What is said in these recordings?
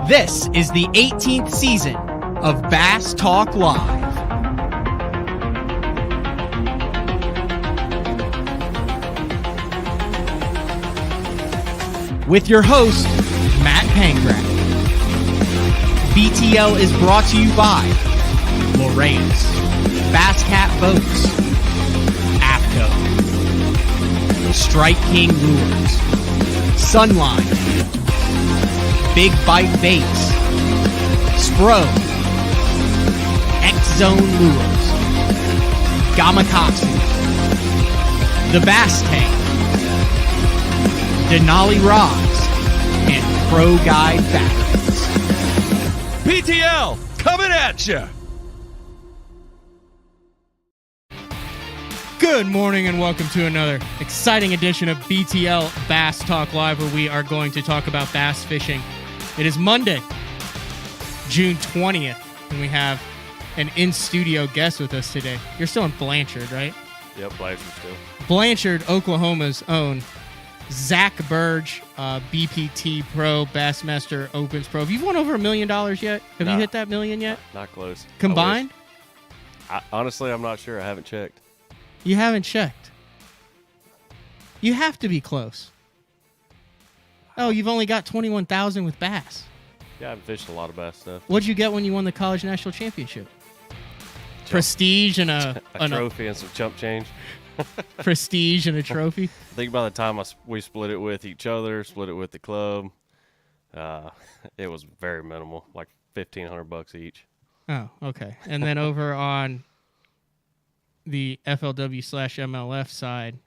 This is the 18th season of Bass Talk Live. With your host, Matt Pankrak. BTL is brought to you by Lorraine's, Bass Cat Boats, AFCO, Strike King Lures, Sunline, Big Bite Baits, Spro, X-Zone Lures, Gamakatsu, The Bass Tank, Denali Rods, and Pro Guide Batteries. PTL, coming at you! Good morning and welcome to another exciting edition of BTL Bass Talk Live, where we are going to talk about bass fishing. It is Monday, June 20th, and we have an in-studio guest with us today. You're still in Blanchard, right? Yep, Blanchard still. Blanchard, Oklahoma's own Zack Birge, BPT Pro, Bassmaster Opens Pro. Have you won over $1 million yet? Have you hit that million yet? Not close. Combined? Honestly, I'm not sure. I haven't checked. You haven't checked. You have to be close. Oh, you've only got 21,000 with bass. Yeah, I haven't fished a lot of bass stuff. What'd you get when you won the college national championship? Prestige and a trophy and some chump change. Prestige and a trophy. I think by the time we split it with each other, split it with the club, it was very minimal, like $1,500 each. Oh, okay. And then over on the FLW/MLF side,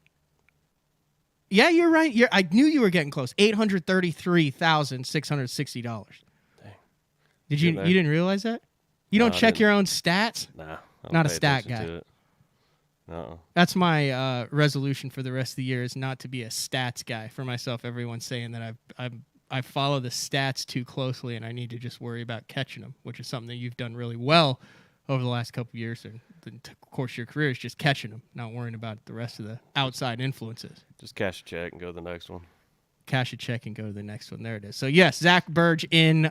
yeah, you're right. I knew you were getting close. $833,660. Dang. Did you? You didn't realize that? You don't check your own stats? Nah, not a stat guy. No. That's my resolution for the rest of the year, is not to be a stats guy for myself. Everyone's saying that I follow the stats too closely, and I need to just worry about catching them, which is something that you've done really well over the last couple of years, and the course of your career is just catching them, not worrying about the rest of the outside influences. Just cash a check and go to the next one. Cash a check and go to the next one. There it is. So yes, Zack Birge in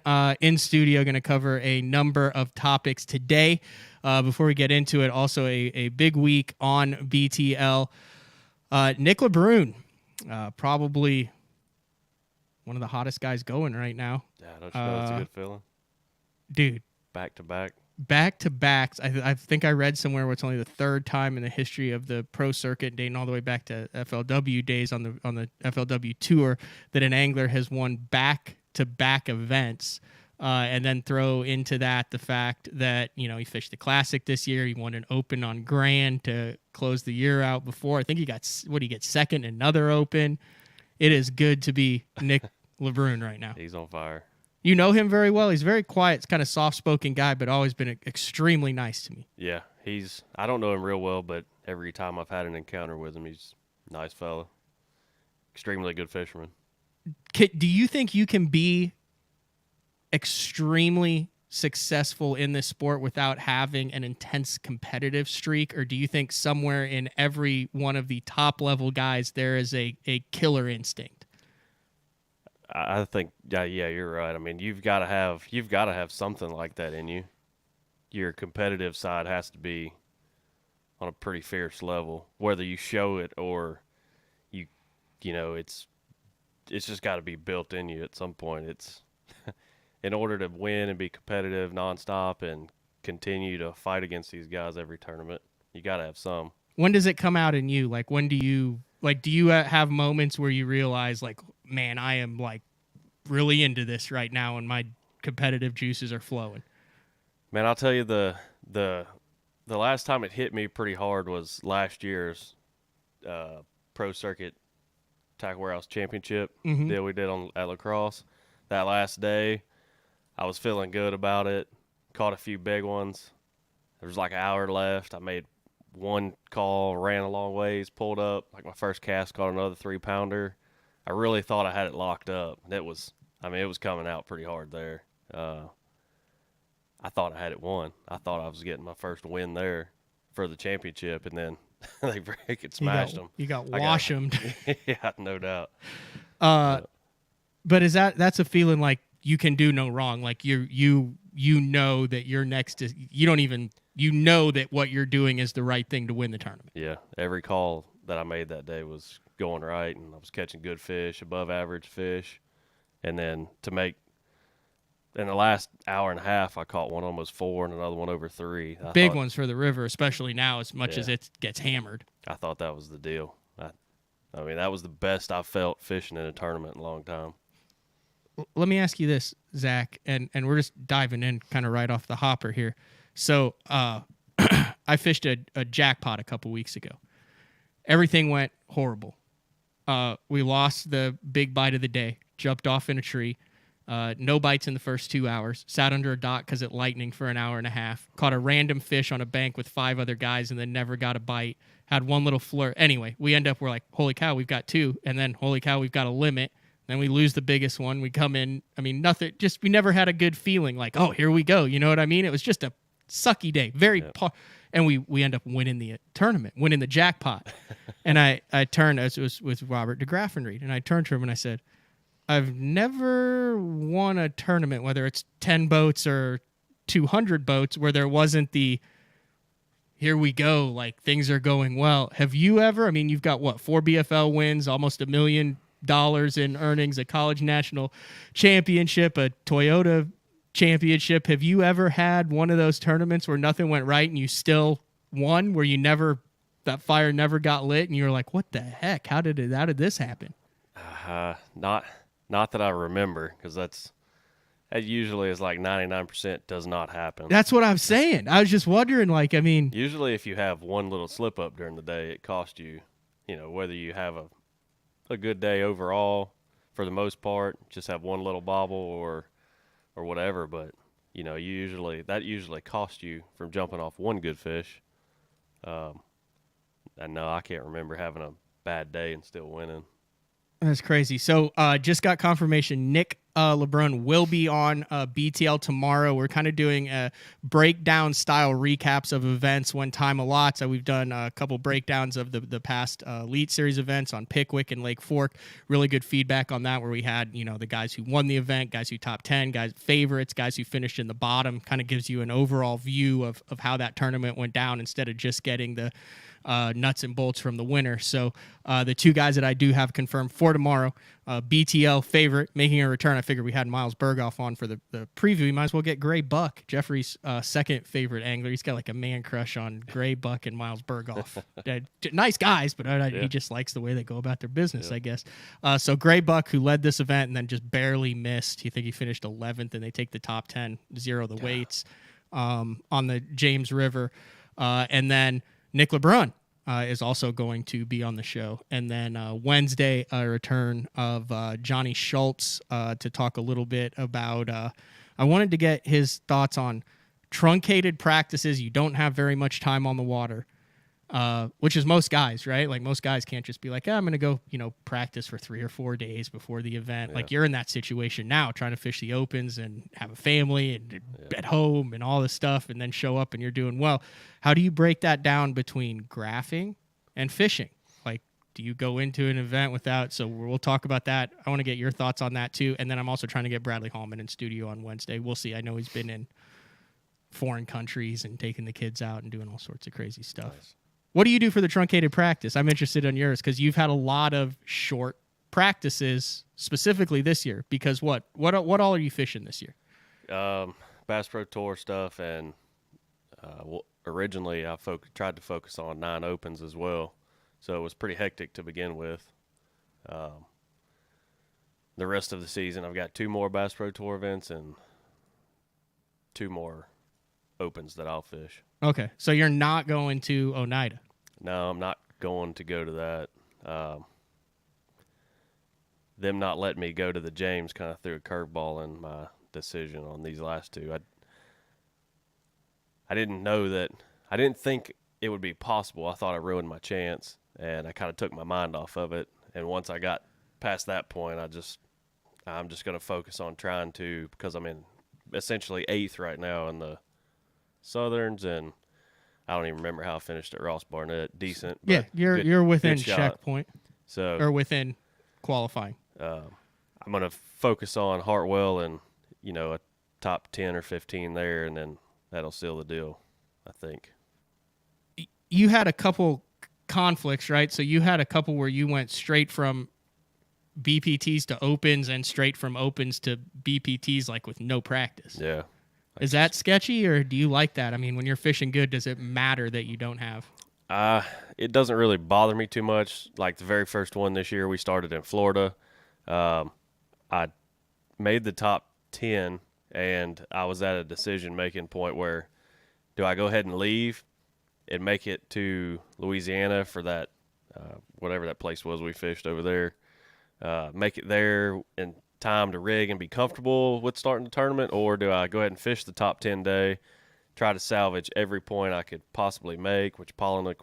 studio, going to cover a number of topics today. Before we get into it, also a big week on BTL. Nick LeBrun, probably one of the hottest guys going right now. Yeah, don't you know it's a good feeling? Dude. Back-to-backs. I think I read somewhere where it's only the third time in the history of the pro circuit, dating all the way back to FLW days on the FLW tour, that an angler has won back-to-back events. And then throw into that the fact that, he fished the Classic this year. He won an Open on Grand to close the year out before. I think he got second in another Open. It is good to be Nick LeBrun right now. He's on fire. You know him very well. He's very quiet, kind of soft-spoken guy, but always been extremely nice to me. Yeah, I don't know him real well, but every time I've had an encounter with him, he's a nice fellow. Extremely good fisherman. Do you think you can be extremely successful in this sport without having an intense competitive streak, or do you think somewhere in every one of the top-level guys there is a killer instinct? I think, yeah, you're right. I mean, you've got to have something like that in you. Your competitive side has to be on a pretty fierce level, whether you show it or it's just got to be built in you at some point. It's in order to win and be competitive nonstop and continue to fight against these guys every tournament, you got to have some. When does it come out in you? Like, when do you have moments where you realize, like, man, I am like really into this right now and my competitive juices are flowing? Man, I'll tell you, the last time it hit me pretty hard was last year's Pro Circuit Tackle Warehouse Championship deal we did at La Crosse. That last day, I was feeling good about it. Caught a few big ones. There was like an hour left. I made one call, ran a long ways, pulled up. Like my first cast, caught another 3-pounder. I really thought I had it locked up. It was coming out pretty hard there. I thought I had it won. I thought I was getting my first win there for the championship, and then they freaking smashed them. You got washed. Yeah, no doubt. But that's a feeling like you can do no wrong. Like you know that your next is you know that what you're doing is the right thing to win the tournament. Yeah, every call that I made that day was going right, and I was catching good fish, above average fish, and then to make in the last hour and a half, I caught one almost 4 and another one over 3. Big ones for the river, especially now, as much as Yeah. it gets hammered. I thought that was the deal. I mean, that was the best I felt fishing in a tournament in a long time. Let me ask you this, Zach, and we're just diving in kind of right off the hopper here. So I fished a jackpot a couple weeks ago. Everything went horrible. We lost the big bite of the day, jumped off in a tree. No bites in the first 2 hours. Sat under a dock because it lightning for an hour and a half. Caught a random fish on a bank with 5 other guys and then never got a bite. Had one little flirt. Anyway, we're like, holy cow, we've got 2. And then, holy cow, we've got a limit. Then we lose the biggest one. We come in. I mean, nothing. Just we never had a good feeling. Like, oh, here we go. You know what I mean? It was just a sucky day. And we end up winning the tournament, winning the jackpot. And I turned, as it was with Robert DeGraffenried, and I turned to him and I said, I've never won a tournament, whether it's 10 boats or 200 boats, where there wasn't the, here we go, like things are going well. Have you ever? I mean, you've got what, 4 BFL wins, almost $1 million in earnings, a college national championship, a Toyota championship. Have you ever had one of those tournaments where nothing went right and you still won, where you never, that fire never got lit and you're like, what the heck? How did this happen? Not that I remember, because that usually is like 99% does not happen. That's what I'm saying. I was just wondering, like, I mean, Usually if you have one little slip up during the day, it costs you, whether you have a good day overall, for the most part, just have one little bobble or whatever, but that usually costs you from jumping off one good fish. And no, I can't remember having a bad day and still winning. that's crazy. So just got confirmation. Nick LeBrun will be on BTL tomorrow. We're kind of doing breakdown style recaps of events when time allots. So we've done a couple breakdowns of the past Elite Series events on Pickwick and Lake Fork. Really good feedback on that, where we had the guys who won the event, guys who top 10, guys favorites, guys who finished in the bottom. Kind of gives you an overall view of how that tournament went down, instead of just getting the nuts and bolts from the winner. So the 2 guys that I do have confirmed for tomorrow, BTL favorite making a return. I figured we had Miles Berghoff on for the preview. We might as well get Gray Buck, Jeffrey's second favorite angler. He's got like a man crush on Gray Buck and Miles Berghoff. Nice guys, but he just likes the way they go about their business, I guess. So Gray Buck, who led this event and then just barely missed. You think he finished 11th, and they take the top 10, 0 the weights on the James River. And then Nick LeBrun is also going to be on the show. And then Wednesday, a return of Johnny Schultz to talk a little bit about, I wanted to get his thoughts on truncated practices. You don't have very much time on the water, which is most guys, right? Like most guys can't just be like, I'm going to go, practice for 3 or 4 days before the event. Yeah. Like you're in that situation now, trying to fish the opens and have a family and at home and all this stuff, and then show up and you're doing well. How do you break that down between graphing and fishing? Like, do you go into an event without? So we'll talk about that. I want to get your thoughts on that too. And then I'm also trying to get Bradley Hallman in studio on Wednesday. We'll see. I know he's been in foreign countries and taking the kids out and doing all sorts of crazy stuff. Nice. What do you do for the truncated practice? I'm interested in yours, because you've had a lot of short practices specifically this year. Because what all are you fishing this year? Bass Pro Tour stuff, and originally I tried to focus on 9 opens as well, so it was pretty hectic to begin with. The rest of the season, I've got 2 more Bass Pro Tour events and 2 more opens that I'll fish. Okay, so you're not going to Oneida? No, I'm not going to go to that. Them not letting me go to the James kind of threw a curveball in my decision on these last 2. I didn't know that. I didn't think it would be possible. I thought I ruined my chance, and I kind of took my mind off of it. And once I got past that point, I'm just going to focus on trying to, because I'm in essentially 8th right now in the Southerns, and I don't even remember how I finished at Ross Barnett. Decent. Yeah, you're within checkpoint. So, or within qualifying. I'm going to focus on Hartwell and a top 10 or 15 there, and then that'll seal the deal, I think. You had a couple conflicts, right? So you had a couple where you went straight from BPTs to opens and straight from opens to BPTs, like with no practice. Yeah. Is that sketchy, or do you like that? I mean, when you're fishing good, does it matter that you don't have? It doesn't really bother me too much. Like the very first one this year, we started in Florida. I made the top 10, and I was at a decision-making point where do I go ahead and leave and make it to Louisiana for that, whatever that place was we fished over there, make it there in time to rig and be comfortable with starting the tournament, or do I go ahead and fish the top 10 day, try to salvage every point I could possibly make, which Polinick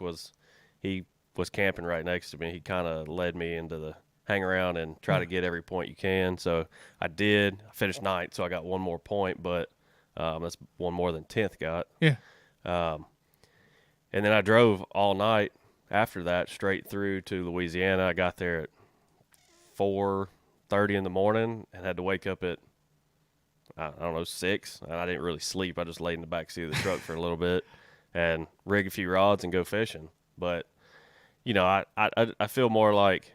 he was camping right next to me. He kind of led me into the hang around and try to get every point you can. So I did. I finished ninth, so I got one more point, but that's one more than 10th got. Yeah. And then I drove all night after that straight through to Louisiana. I got there at 4:30 in the morning and had to wake up at, I don't know, 6. And I didn't really sleep. I just laid in the back seat of the truck for a little bit and rig a few rods and go fishing. But, I feel more like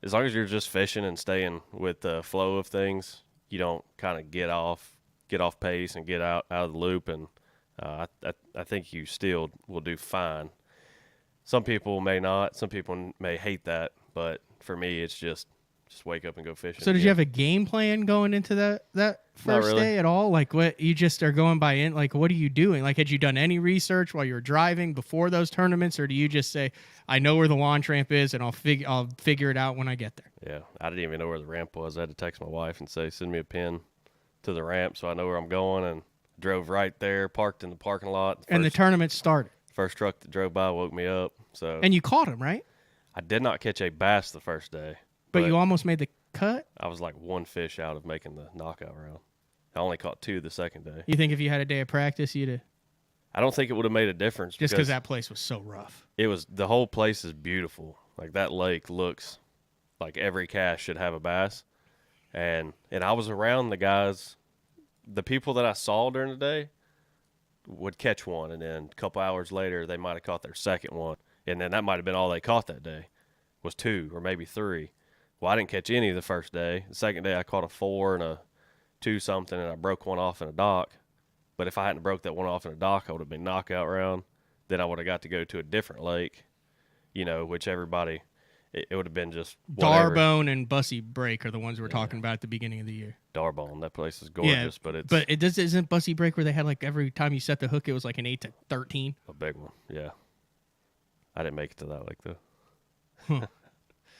as long as you're just fishing and staying with the flow of things, you don't kind of get off pace and get out of the loop. And I think you still will do fine. Some people may not. Some people may hate that. But for me, it's just wake up and go fishing. So did you have a game plan going into that first really. day at all? Like, what, you just are going by in? Like, what are you doing? Like, had you done any research while you were driving before those tournaments, or do you just say, I know where the launch ramp is and I'll figure it out when I get there? Yeah, I didn't even know where the ramp was. I had to text my wife and say, send me a pin to the ramp so I know where I'm going, and drove right there, parked in the parking lot. And the tournament started. First truck that drove by woke me up. So And you caught him, right? I did not catch a bass the first day. But you almost made the cut? I was like one fish out of making the knockout round. I only caught 2 the second day. You think if you had a day of practice, you'd have... I don't think it would have made a difference. Just because that place was so rough. The whole place is beautiful. Like, that lake looks like every cast should have a bass. And I was around the guys, the people that I saw during the day would catch one, and then a couple hours later they might have caught their second one. And then that might have been all they caught that day, was 2 or maybe 3. Well, I didn't catch any the first day. The second day I caught a 4 and a 2 something, and I broke one off in a dock. But if I hadn't broke that one off in a dock, I would have been knockout round. Then I would have got to go to a different lake, which everybody, it would have been just whatever. Darbone and Bussy Break are the ones we're talking about at the beginning of the year. Darbone, that place is gorgeous, but it's isn't Bussy Break where they had, like, every time you set the hook, it was like an 8 to 13? a big one, yeah. I didn't make it to that lake, though.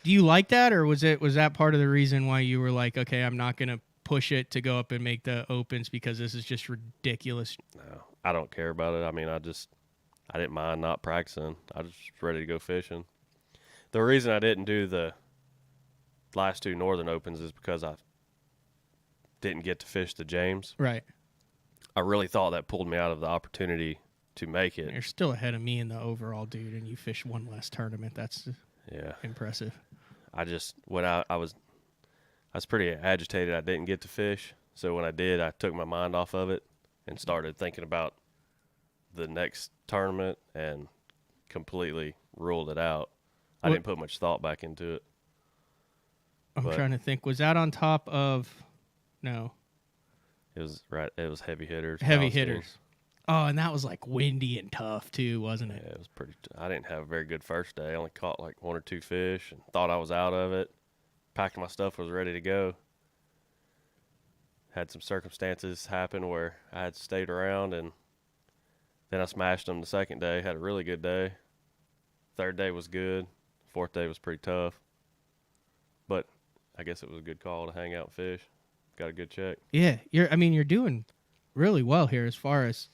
Do you like that, or was that part of the reason why you were like, okay, I'm not going to push it to go up and make the opens because this is just ridiculous? No, I don't care about it. I mean, I didn't mind not practicing. I was just ready to go fishing. The reason I didn't do the last 2 Northern Opens is because I didn't get to fish the James. Right. I really thought that pulled me out of the opportunity to make it. You're still ahead of me in the overall, dude, and you fished one less tournament. That's impressive. When I was pretty agitated. I didn't get to fish. So when I did, I took my mind off of it and started thinking about the next tournament and completely ruled it out. I didn't put much thought back into it. I'm trying to think. Was that on top of... No. It was right. It was heavy hitters. Heavy hitters. Oh, and that was like windy and tough too, wasn't it? Yeah, it was pretty. I didn't have a very good first day. I only caught like 1 or 2 fish and thought I was out of it. Packed my stuff, was ready to go. Had some circumstances happen where I had stayed around, and then I smashed them the second day. Had a really good day. Third day was good. Fourth day was pretty tough. But I guess it was a good call to hang out and fish. Got a good check. Yeah, you're doing really well here as far as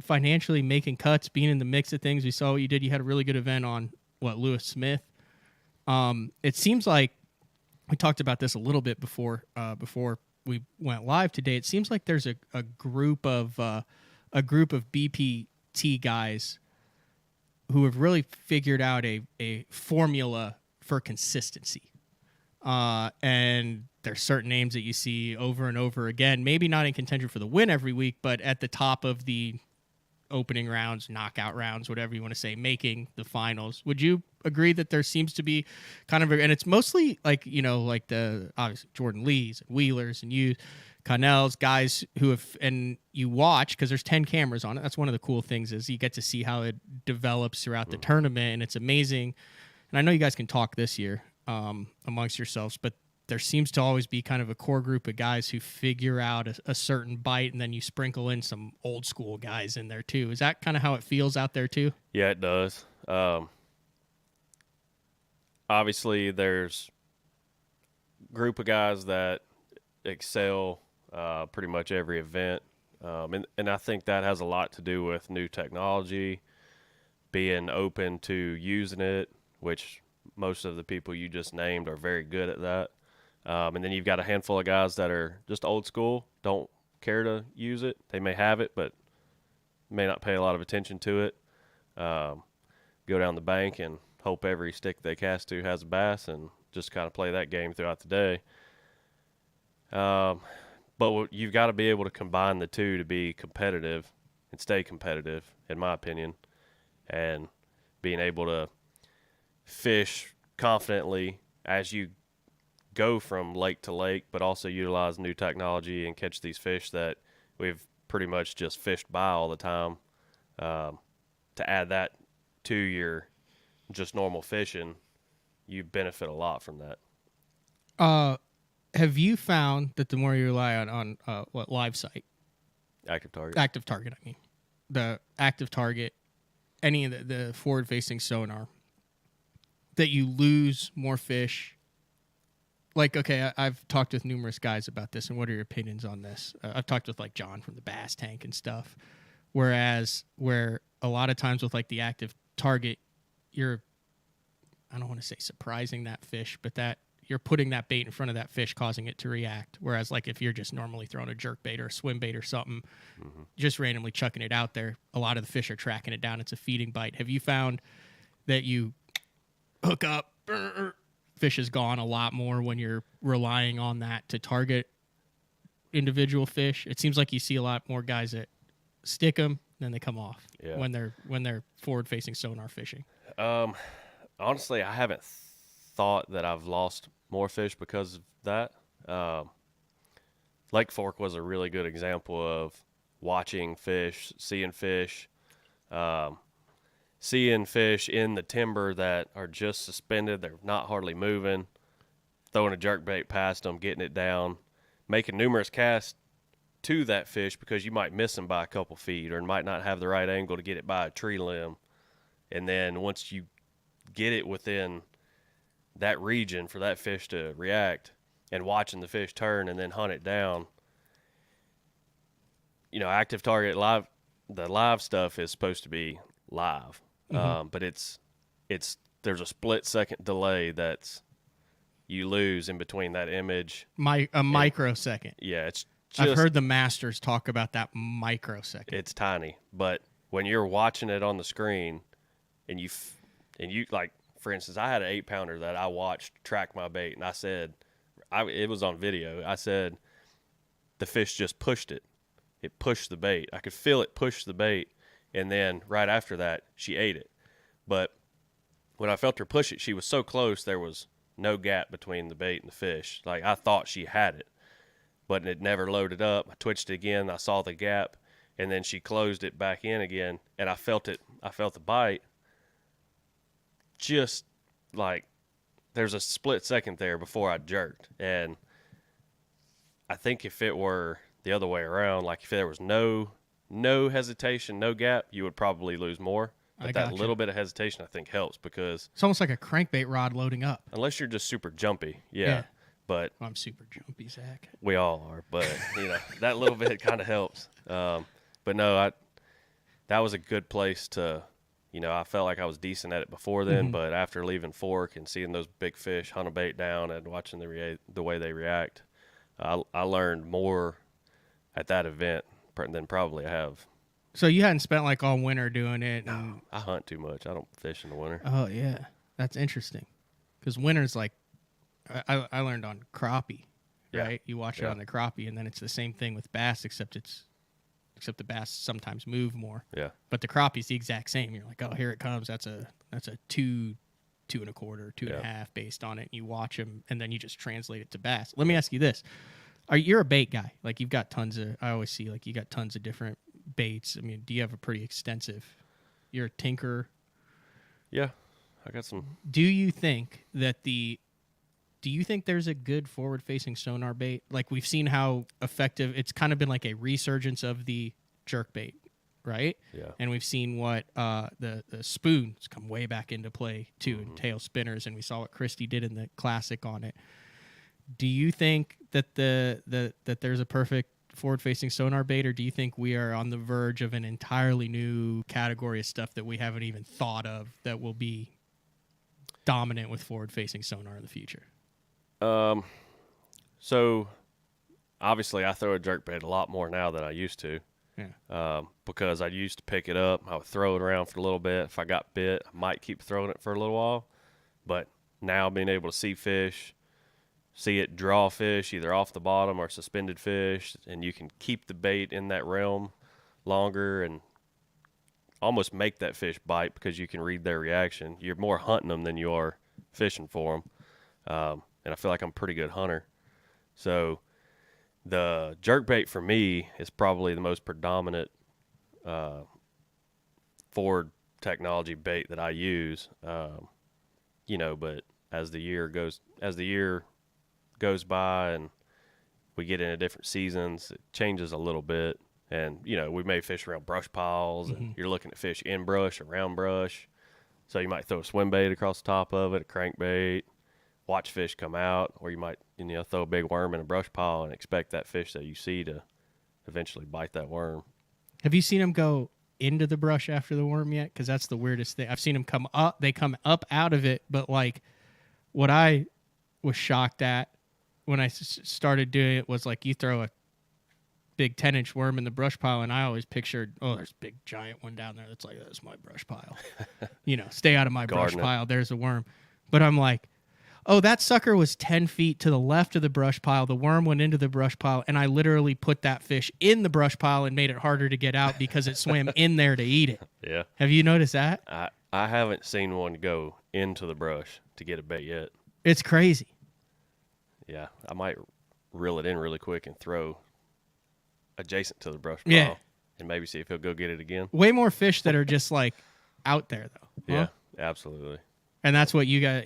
financially making cuts, being in the mix of things. We saw what you did. You had a really good event on Lewis Smith. It seems like we talked about this a little bit before we went live today. It seems like there's a group of BPT guys who have really figured out a formula for consistency. And there's certain names that you see over and over again, maybe not in contention for the win every week, but at the top of the opening rounds, knockout rounds, whatever you want to say, making the finals. Would you agree that there seems to be kind of, and it's mostly like, like the obviously Jordan Lees and Wheelers and you, Connell's, guys who have, and you watch because there's 10 cameras on it. That's one of the cool things is you get to see how it develops throughout the tournament, and it's amazing. And I know you guys can talk this year amongst yourselves, but there seems to always be kind of a core group of guys who figure out a certain bite, and then you sprinkle in some old school guys in there too. Is that kind of how it feels out there too? Yeah, it does. Obviously, there's a group of guys that excel pretty much every event, and I think that has a lot to do with new technology, being open to using it, which most of the people you just named are very good at that. And then you've got a handful of guys that are just old school, don't care to use it. They may have it, but may not pay a lot of attention to it. Go down the bank and hope every stick they cast to has a bass and just kind of play that game throughout the day. But you've got to be able to combine the two to be competitive and stay competitive, in my opinion, and being able to fish confidently as you go from lake to lake, but also utilize new technology and catch these fish that we've pretty much just fished by all the time. To add that to your just normal fishing, you benefit a lot from that. Have you found that the more you rely on what live site? Active target. Active target, I mean. The active target, any of the forward-facing sonar, that you lose more fish? Like, okay, I've talked with numerous guys about this, and what are your opinions on this? I've talked with, like, John from the Bass Tank and stuff, where a lot of times with, like, the active target, you're, I don't want to say surprising that fish, but that you're putting that bait in front of that fish, causing it to react. Whereas, like, if you're just normally throwing a jerk bait or a swim bait or something, just randomly chucking it out there, a lot of the fish are tracking it down. It's a feeding bite. Have you found that you hook up, fish is gone a lot more when you're relying on that to target individual fish? It seems like you see a lot more guys that stick them, then they come off when they're forward-facing sonar fishing. Honestly, I haven't thought that I've lost more fish because of that. Lake Fork was a really good example of watching fish, seeing fish in the timber that are just suspended. They're not hardly moving, throwing a jerkbait past them, getting it down, making numerous casts to that fish because you might miss them by a couple feet or might not have the right angle to get it by a tree limb. And then once you get it within that region for that fish to react and watching the fish turn and then hunt it down, active target live, the live stuff is supposed to be live. But it's there's a split second delay that's you lose in between that image. A microsecond. Yeah, it's just, I've heard the masters talk about that microsecond. It's tiny, but when you're watching it on the screen, and you like, for instance, I had an 8-pounder that I watched track my bait, and I said, it was on video. I said, the fish just pushed it. It pushed the bait. I could feel it push the bait. And then right after that, she ate it. But when I felt her push it, she was so close, there was no gap between the bait and the fish. Like, I thought she had it, but it never loaded up. I twitched it again. I saw the gap, and then she closed it back in again, and I felt it. I felt the bite. Just like there's a split second there before I jerked. And I think if it were the other way around, like if there was no hesitation, no gap, you would probably lose more. But that little bit of hesitation, I think, helps because it's almost like a crankbait rod loading up. Unless you're just super jumpy, yeah. But I'm super jumpy, Zach. We all are, but that little bit kind of helps. But no, that was a good place to, I felt like I was decent at it before then. But after leaving Fork and seeing those big fish hunt a bait down and watching the way they react, I learned more at that event than probably I have. So you hadn't spent like all winter doing it? No, I hunt too much. I don't fish in the winter. Oh, yeah. That's interesting. Because winter's like, I learned on crappie. right? You watch it on the crappie, and then it's the same thing with bass, except the bass sometimes move more. Yeah. But the crappie's the exact same. You're like, oh, here it comes. That's a 2 1/4, 2.5 based on it. And you watch them, and then you just translate it to bass. Let me ask you this: you're a bait guy? Like you've got tons of. I always see like you got tons of different baits. I mean, do you have a pretty extensive? You're a tinker. Yeah, I got some. Do you think there's a good forward-facing sonar bait? Like we've seen how effective it's kind of been, like a resurgence of the jerk bait, right? Yeah. And we've seen what the spoons come way back into play too, and tail spinners, and we saw what Christie did in the classic on it. Do you think that that there's a perfect forward-facing sonar bait, or do you think we are on the verge of an entirely new category of stuff that we haven't even thought of that will be dominant with forward-facing sonar in the future? So obviously I throw a jerkbait a lot more now than I used to. Yeah. Because I used to pick it up, I would throw it around for a little bit. If I got bit, I might keep throwing it for a little while. But now being able to see fish, see it draw fish either off the bottom or suspended fish, and you can keep the bait in that realm longer and almost make that fish bite because you can read their reaction. You're more hunting them than you are fishing for them. And I feel like I'm a pretty good hunter. So the jerkbait for me is probably the most predominant forward technology bait that I use. But as the year goes by and we get into different seasons, it changes a little bit. And, we may fish around brush piles, and you're looking at fish in brush, around brush. So you might throw a swim bait across the top of it, a crankbait, watch fish come out, or you might throw a big worm in a brush pile and expect that fish that you see to eventually bite that worm. Have you seen them go into the brush after the worm yet? Because that's the weirdest thing. I've seen them come up. They come up out of it, but like what I was shocked at when I started doing it was like you throw a big 10-inch worm in the brush pile, and I always pictured, there's a big giant one down there that's like, that's my brush pile. Stay out of my brush pile. There's a worm. But I'm like, oh, that sucker was 10 feet to the left of the brush pile. The worm went into the brush pile, and I literally put that fish in the brush pile and made it harder to get out because it swam in there to eat it. Yeah. Have you noticed that? I haven't seen one go into the brush to get a bait yet. It's crazy. Yeah. I might reel it in really quick and throw adjacent to the brush pile and maybe see if he'll go get it again. Way more fish that are just like out there, though. Huh? Yeah, absolutely. And that's what you got.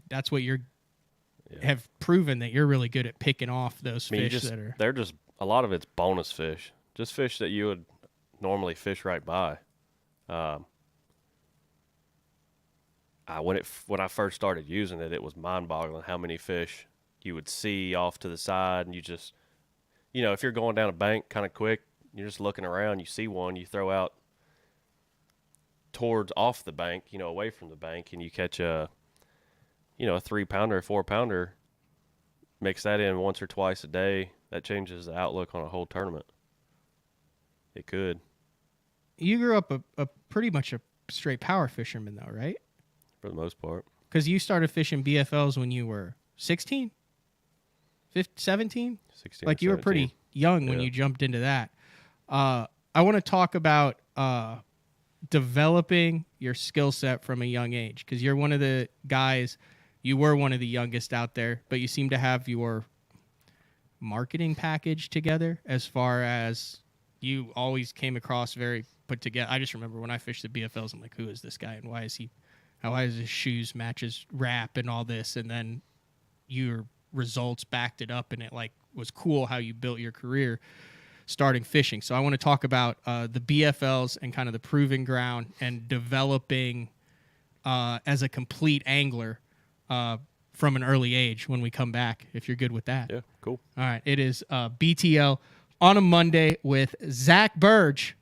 That's what you're have proven, that you're really good at picking off those fish that are. They're just, a lot of it's bonus fish, just fish that you would normally fish right by. When I first started using it, it was mind-boggling how many fish you would see off to the side, and you just, if you're going down a bank kind of quick, you're just looking around, you see one, you throw out towards off the bank, away from the bank, and you catch a 3-pounder, a 4-pounder, mix that in once or twice a day. That changes the outlook on a whole tournament. It could. You grew up a pretty much a straight power fisherman, though, right? For the most part. Because you started fishing BFLs when you were 16? 17? 16. Like you 17. were pretty young when you jumped into that. I want to talk about developing your skill set from a young age, because you're one of the guys, you were one of the youngest out there, but you seem to have your marketing package together, as far as you always came across very put together. I just remember when I fished the BFLs, I'm like, who is this guy and why is his shoes match his wrap and all this? And then your results backed it up, and it like was cool how you built your career starting fishing. So I want to talk about the BFLs and kind of the proving ground and developing as a complete angler from an early age when we come back, if you're good with that. Yeah, cool. All right. It is BTL on a Monday with Zack Birge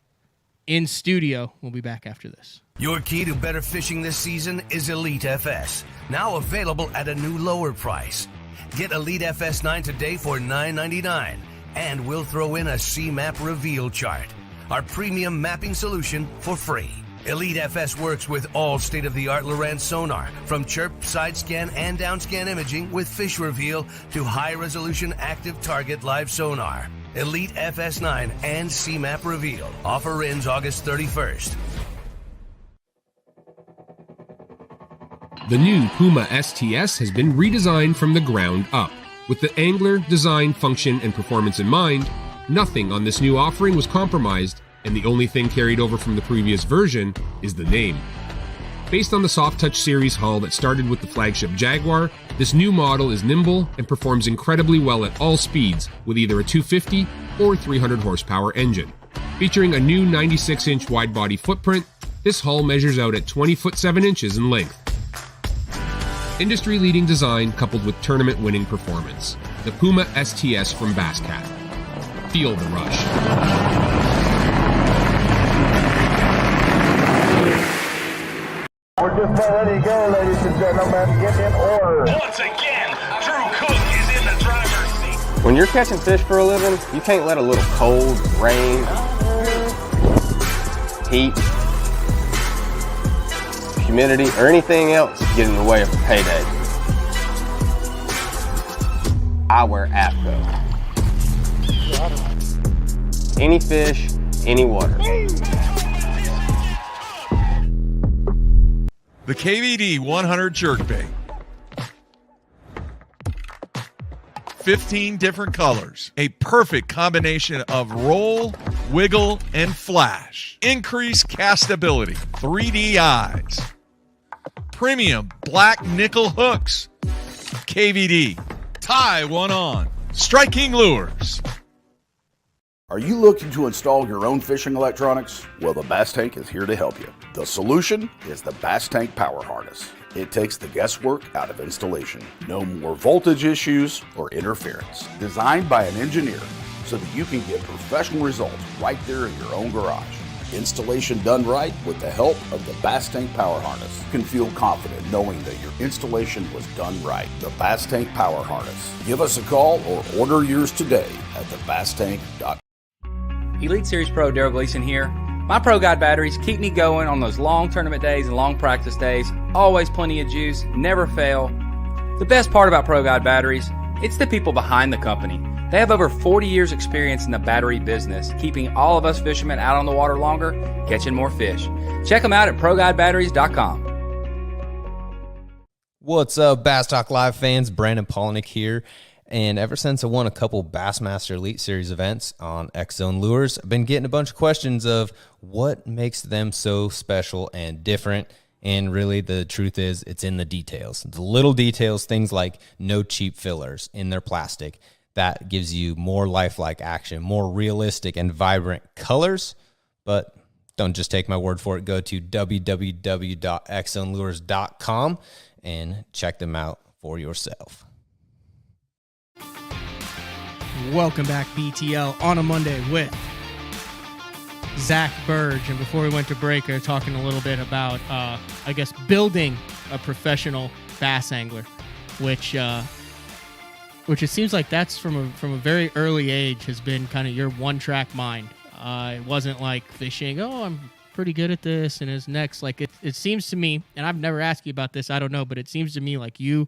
in studio. We'll be back after this. Your key to better fishing this season is Elite FS, now available at a new lower price. Get Elite FS 9 today for $9.99. And we'll throw in a C-Map reveal chart, our premium mapping solution, for free. Elite FS works with all state-of-the-art Lowrance sonar, from chirp, side scan, and down scan imaging with fish reveal to high-resolution active target live sonar. Elite FS9 and CMAP reveal. Offer ends August 31st. The new Puma STS has been redesigned from the ground up. With the angler, design, function, and performance in mind, nothing on this new offering was compromised, and the only thing carried over from the previous version is the name. Based on the Soft Touch series hull that started with the flagship Jaguar, this new model is nimble and performs incredibly well at all speeds with either a 250 or 300 horsepower engine. Featuring a new 96-inch wide-body footprint, this hull measures out at 20 foot 7 inches in length. Industry-leading design coupled with tournament-winning performance. The Puma STS from Basscat. Feel the rush. We're just about ready to go, ladies and gentlemen. Get in order. Once again, Drew Cook is in the driver's seat. When you're catching fish for a living, you can't let a little cold, rain, heat, humidity, or anything else get in the way of a payday. I wear APCO. Any fish, any water. The KVD 100 jerkbait. 15 different colors. A perfect combination of roll, wiggle, and flash. Increased castability. 3D eyes. Premium black nickel hooks. KVD. Tie one on. Striking lures. Are you looking to install your own fishing electronics? Well, the Bass Tank is here to help you. The solution is the Bass Tank Power Harness. It takes the guesswork out of installation. No more voltage issues or interference. Designed by an engineer so that you can get professional results right there in your own garage. Installation done right with the help of the Bass Tank Power Harness. You can feel confident knowing that your installation was done right. The Bass Tank Power Harness. Give us a call or order yours today at thebasstank.com. Elite Series Pro Daryl Gleason here. My Pro Guide batteries keep me going on those long tournament days and long practice days. Always plenty of juice, never fail. The best part about Pro Guide batteries, it's the people behind the company. They have over 40 years experience in the battery business, keeping all of us fishermen out on the water longer, catching more fish. Check them out at ProGuideBatteries.com. What's up, Bass Talk Live fans? Brandon Polnick here. And ever since I won a couple Bassmaster Elite Series events on X-Zone Lures, I've been getting a bunch of questions of what makes them so special and different. And really, the truth is, it's in the details. The little details, things like no cheap fillers in their plastic. That gives you more lifelike action, more realistic and vibrant colors. But don't just take my word for it. Go to www.xzonelures.com and check them out for yourself. Welcome back, BTL, on a Monday with Zack Birge. And before we went to break, we were talking a little bit about, building a professional bass angler, which it seems like that's from a very early age has been kind of your one-track mind. It wasn't like fishing, I'm pretty good at this, and it's next. Like it seems to me, and I've never asked you about this, I don't know, but it seems to me like you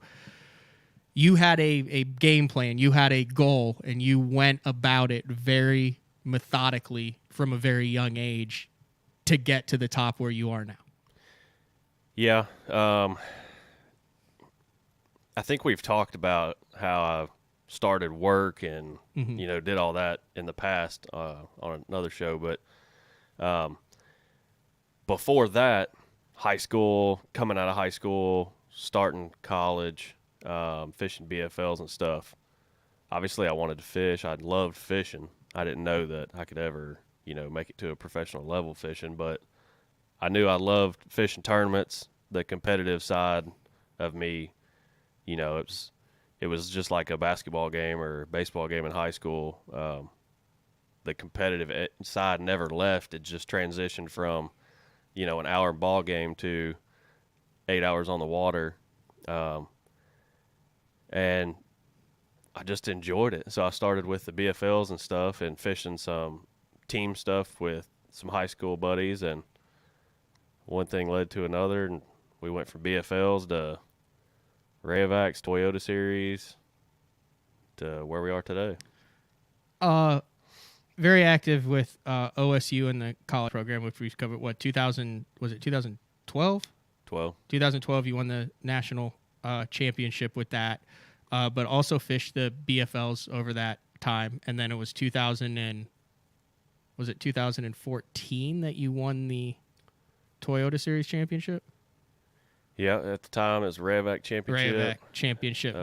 had a game plan, you had a goal, and you went about it very methodically from a very young age to get to the top where you are now. Yeah. I think we've talked about how I started work and, did all that in the past on another show. But before that, high school, coming out of high school, starting college, fishing BFLs and stuff. Obviously, I wanted to fish. I loved fishing. I didn't know that I could ever, make it to a professional level fishing, but I knew I loved fishing tournaments. The competitive side of me, it was just like a basketball game or baseball game in high school. The competitive side never left. It just transitioned from, an hour ball game to 8 hours on the water. And I just enjoyed it. So I started with the BFLs and stuff and fishing some team stuff with some high school buddies. And one thing led to another, and we went from BFLs to Rayovacs, Toyota Series, to where we are today. Very active with OSU and the college program, which we've covered. What 2000 was it? 2012. 2012. You won the national championship with that, but also fished the BFLs over that time, and then it was 2014 that you won the Toyota Series championship? Yeah, at the time it was Rayovac championship. Rayovac championship.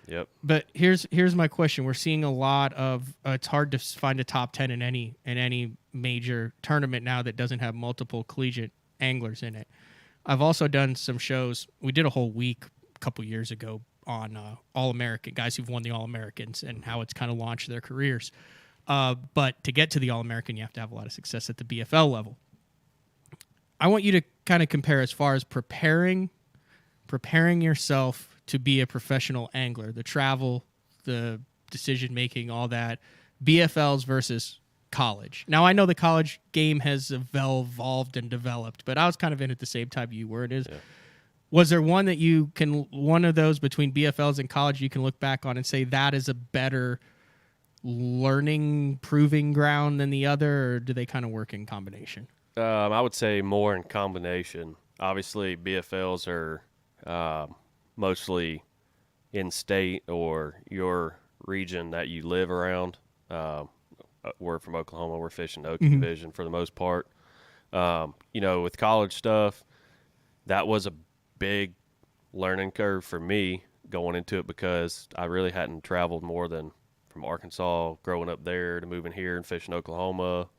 Yep. But here's my question: we're seeing a lot of. It's hard to find a top 10 in any major tournament now that doesn't have multiple collegiate anglers in it. I've also done some shows. We did a whole week a couple years ago on All-American guys who've won the All-Americans and how it's kind of launched their careers. But to get to the All-American, you have to have a lot of success at the BFL level. I want you to kind of compare as far as preparing yourself to be a professional angler, the travel, the decision-making, all that, BFLs versus college. Now, I know the college game has evolved and developed, but I was kind of in at the same time you were. Was there one of those between BFLs and college you can look back on and say that is a better learning, proving ground than the other, or do they kind of work in combination? I would say more in combination. Obviously, BFLs are mostly in state or your region that you live around. We're from Oklahoma. We're fishing Okie Division for the most part. With college stuff, that was a big learning curve for me going into it because I really hadn't traveled more than from Arkansas, growing up there, to moving here and fishing Oklahoma.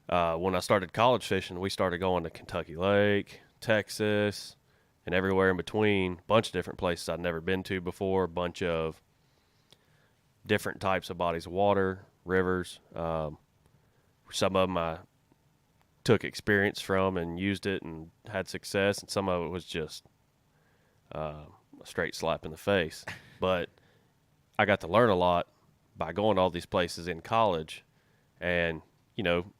When I started college fishing, we started going to Kentucky Lake, Texas, and everywhere in between. A bunch of different places I'd never been to before, a bunch of different types of bodies of water, rivers. Some of them I took experience from and used it and had success, and some of it was just a straight slap in the face. But I got to learn a lot by going to all these places in college, and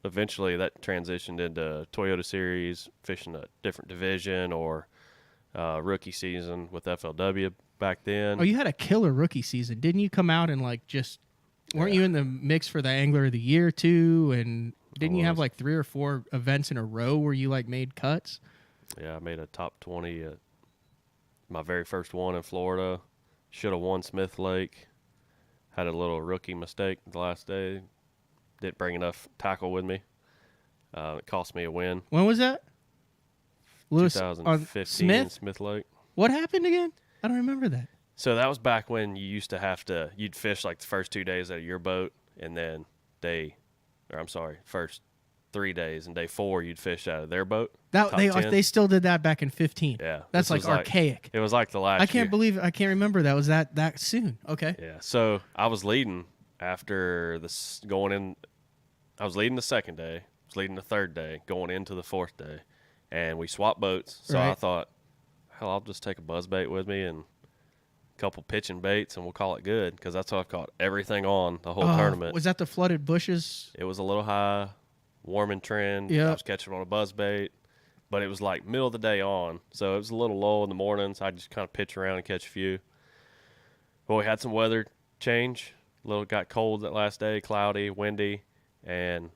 eventually that transitioned into Toyota Series, fishing a different division, or rookie season with FLW back then. Oh, you had a killer rookie season. Didn't you come out and weren't you in the mix for the Angler of the Year too? And didn't you have 3 or 4 events in a row where you made cuts? Yeah, I made a top 20 at my very first one in Florida. Should have won Smith Lake. Had a little rookie mistake the last day. Didn't bring enough tackle with me. It cost me a win. When was that? Lewis 2015, Smith Lake. What happened again? I don't remember that. So that was back when you used to you'd fish the first 2 days out of your boat, and then first 3 days, and day 4 you'd fish out of their boat. They still did that back in 15. Yeah. That's archaic. It was like the last I can't remember that was that soon. Okay. Yeah. So I was leading after this going in. I was leading the second day. I was leading the third day, going into the fourth day, and we swapped boats. So I thought, hell, I'll just take a buzzbait with me and a couple pitching baits, and we'll call it good, because that's how I've caught everything on the whole tournament. Was that the flooded bushes? It was a little high, warming trend. Yeah. I was catching on a buzzbait, but it was middle of the day on, so it was a little low in the mornings. I just kind of pitch around and catch a few. Well, we had some weather change. Got cold that last day, cloudy, windy, and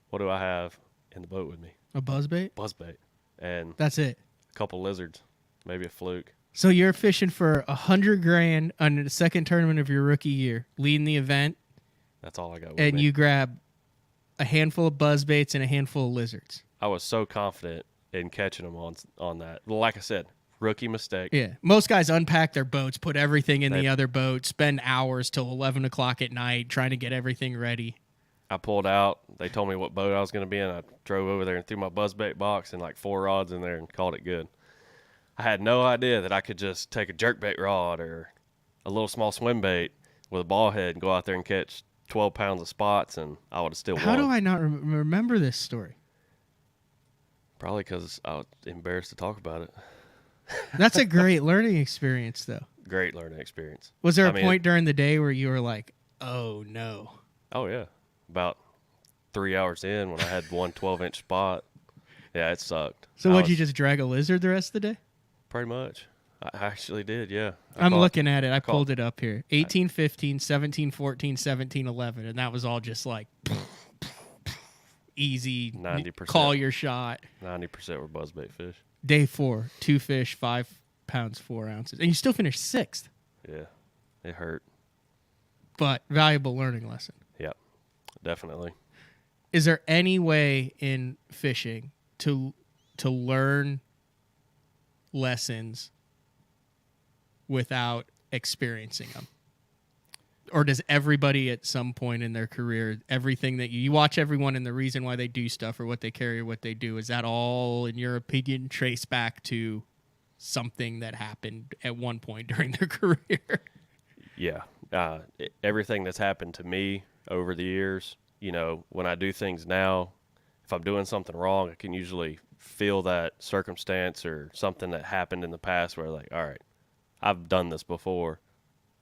what do I have in the boat with me? A buzzbait? Buzzbait. And that's it. A couple lizards, maybe a fluke. So you're fishing for $100,000 on the second tournament of your rookie year, leading the event. That's all I got with me. And you grab a handful of buzzbaits and a handful of lizards. I was so confident in catching them on that. Like I said, rookie mistake. Yeah. Most guys unpack their boats, put everything in the other boat, spend hours till 11 o'clock at night trying to get everything ready. I pulled out. They told me what boat I was going to be in. I drove over there and threw my buzzbait box and 4 rods in there and called it good. I had no idea that I could just take a jerkbait rod or a little small swim bait with a ball head and go out there and catch 12 pounds of spots, and I would have still won. How do I not remember this story? Probably because I was embarrassed to talk about it. That's a great learning experience, though. Great learning experience. Was there a point during the day where you were like, oh, no? Oh, yeah. About 3 hours in when I had one 12-inch spot. Yeah, it sucked. So would you just drag a lizard the rest of the day? Pretty much. I actually did, yeah. I'm looking at it. I pulled it up here. 18, 15, 17, 14, 17, 11. And that was all just like easy. 90%. Call your shot. 90% were buzzbait fish. Day 4, 2 fish, 5 pounds, 4 ounces. And you still finished 6th. Yeah, it hurt. But valuable learning lesson. Yep, definitely. Is there any way in fishing to learn lessons without experiencing them? Or does everybody at some point in their career, everything that you watch everyone and the reason why they do stuff or what they carry or what they do, is that all, in your opinion, trace back to something that happened at one point during their career? Yeah. Everything that's happened to me over the years, when I do things now, if I'm doing something wrong, I can usually feel that circumstance or something that happened in the past where like, all right, I've done this before.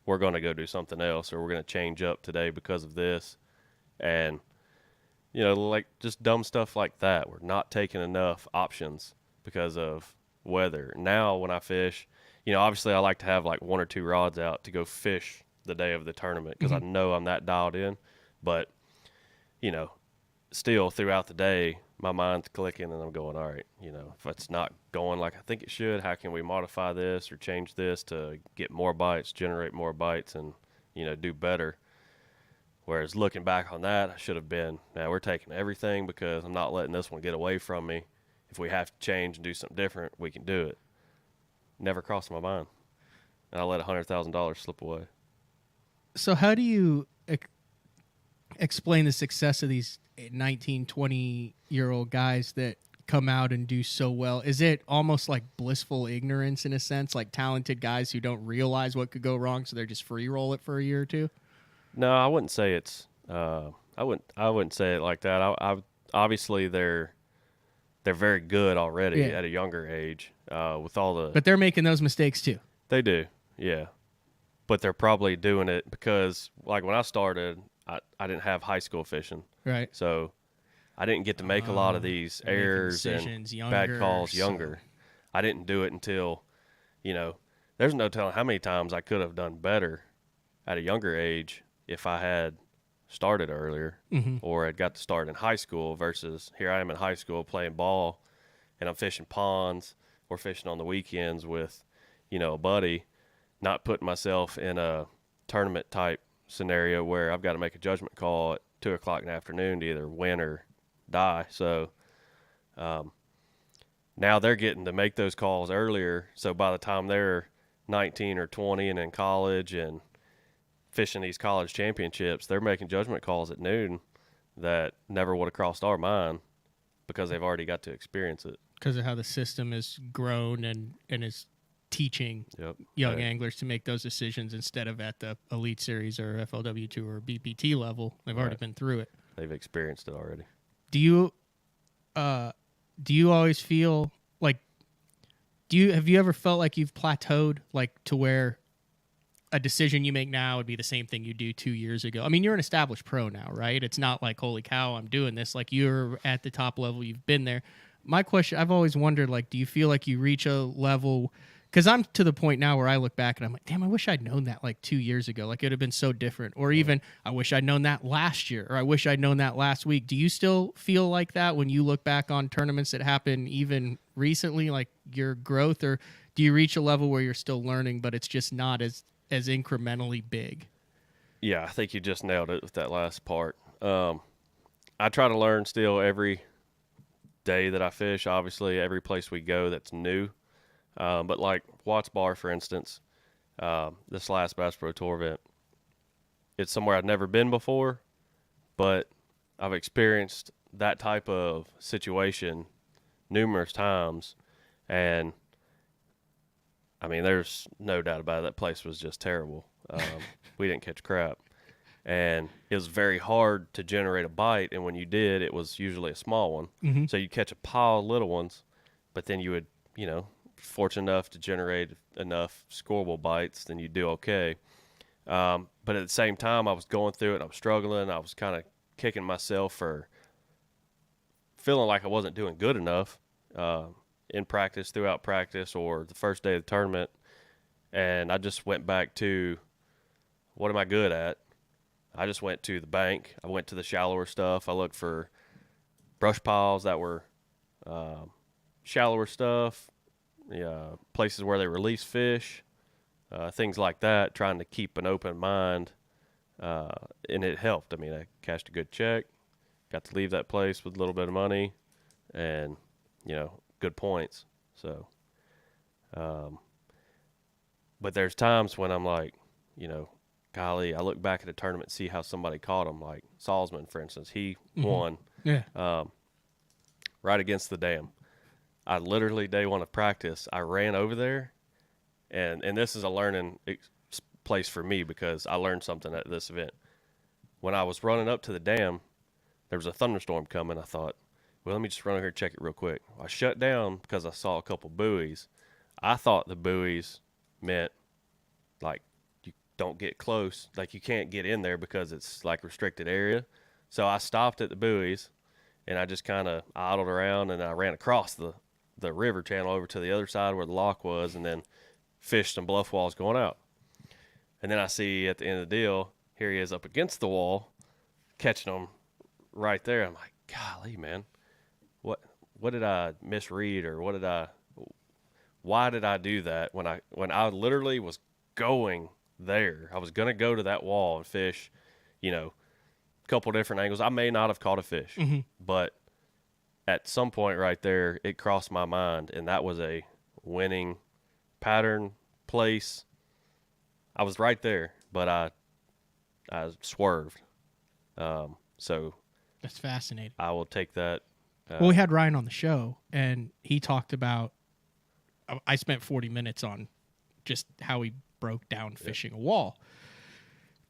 We're going to go do something else, or we're going to change up today because of this. And, like just dumb stuff like that. We're not taking enough options because of weather. Now when I fish, obviously I like to have like 1 or 2 rods out to go fish the day of the tournament because I know I'm that dialed in. But, still throughout the day, my mind's clicking and I'm going, all right, if it's not going like I think it should, how can we modify this or change this to get more bites, generate more bites, and, do better? Whereas looking back on that, I should have been, we're taking everything because I'm not letting this one get away from me. If we have to change and do something different, we can do it. Never crossed my mind. And I let $100,000 slip away. So how do you explain the success of these 19, 20-year-old guys that come out and do so well? Is it almost like blissful ignorance in a sense, like talented guys who don't realize what could go wrong, so they're just free roll it for a year or two? No, I wouldn't say it's. I wouldn't say it like that. I obviously they're very good already at a younger age with all the. But they're making those mistakes too. They do, yeah. But they're probably doing it because, like when I started, I didn't have high school fishing. Right. So I didn't get to make a lot of these errors and bad calls younger. I didn't do it until, there's no telling how many times I could have done better at a younger age if I had started earlier or had got to start in high school versus here I am in high school playing ball and I'm fishing ponds or fishing on the weekends with, a buddy, not putting myself in a tournament type scenario where I've got to make a judgment call at 2:00 in the afternoon to either win or die. So now they're getting to make those calls earlier. So by the time they're 19 or 20 and in college and fishing these college championships, they're making judgment calls at noon that never would have crossed our mind because they've already got to experience it. Because of how the system has grown and is teaching young anglers to make those decisions instead of at the Elite Series or FLW2 or BPT level. They've already been through it. They've experienced it already. Do you always feel like have you ever felt like you've plateaued, like to where a decision you make now would be the same thing you do 2 years ago? I mean, you're an established pro now, right? It's not like, holy cow, I'm doing this. Like, you're at the top level. You've been there. My question, I've always wondered, like, do you feel like you reach a level? Because I'm to the point now where I look back and I'm like, damn, I wish I'd known that like 2 years ago. Like, it would have been so different. Or even, I wish I'd known that last year, or I wish I'd known that last week. Do you still feel like that when you look back on tournaments that happened even recently, like your growth? Or do you reach a level where you're still learning, but it's just not as incrementally big? Yeah, I think you just nailed it with that last part. I try to learn still every day that I fish. Obviously, every place we go that's new. But like Watts Bar, for instance, this last Bass Pro Tour event, it's somewhere I've never been before, but I've experienced that type of situation numerous times. And I mean, there's no doubt about it. That place was just terrible. We didn't catch crap. And it was very hard to generate a bite. And when you did, it was usually a small one. Mm-hmm. So you'd catch a pile of little ones, but then you would, fortunate enough to generate enough scoreable bites, then you do okay. But at the same time, I was going through it. I was struggling. I was kind of kicking myself for feeling like I wasn't doing good enough. in practice, throughout practice, or the first day of the tournament. And I just went back to, what am I good at? I just went to the bank. I went to the shallower stuff. I looked for brush piles that were shallower stuff, places where they release fish, things like that, trying to keep an open mind. And it helped. I mean, I cashed a good check, got to leave that place with a little bit of money and, good points. So, but there's times when I'm like, golly, I look back at a tournament, see how somebody caught him. Like Salzman, for instance, he won. Yeah. Right against the dam. I literally, day one of practice, I ran over there, and this is a learning place for me because I learned something at this event. When I was running up to the dam, there was a thunderstorm coming. I thought, well, let me just run over here and check it real quick. I shut down because I saw a couple buoys. I thought the buoys meant, like, you don't get close. Like, you can't get in there because it's, like, restricted area. So I stopped at the buoys, and I just kind of idled around, and I ran across the river channel over to the other side where the lock was, and then fished some bluff walls going out. And then I see at the end of the deal, here he is up against the wall, catching them right there. I'm like, golly, man, what did I misread, or why did I do that when I literally was going there? I was going to go to that wall and fish, a couple different angles. I may not have caught a fish, but at some point right there, it crossed my mind, and that was a winning pattern place. I was right there, but I swerved. So that's fascinating. I will take that. Well, we had Ryan on the show, and he talked about, I spent 40 minutes on just how he broke down fishing a wall.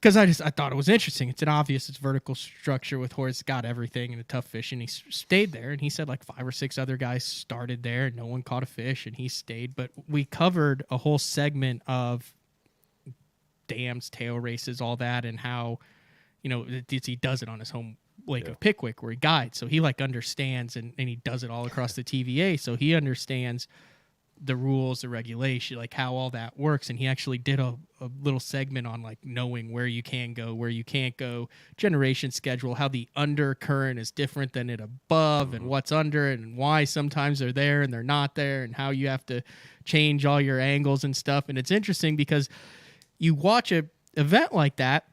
Because I thought it was interesting. It's it's vertical structure with horse. It's got everything and a tough fish. And he stayed there. And he said like 5 or 6 other guys started there and no one caught a fish. And he stayed. But we covered a whole segment of dams, tail races, all that. And how, he does it on his home lake of Pickwick where he guides. So he understands and he does it all across the TVA. So he understands the rules, the regulation, like how all that works. And he actually did a little segment on like knowing where you can go, where you can't go, generation schedule, how the undercurrent is different than it above and what's under it and why sometimes they're there and they're not there and how you have to change all your angles and stuff. And it's interesting because you watch a event like that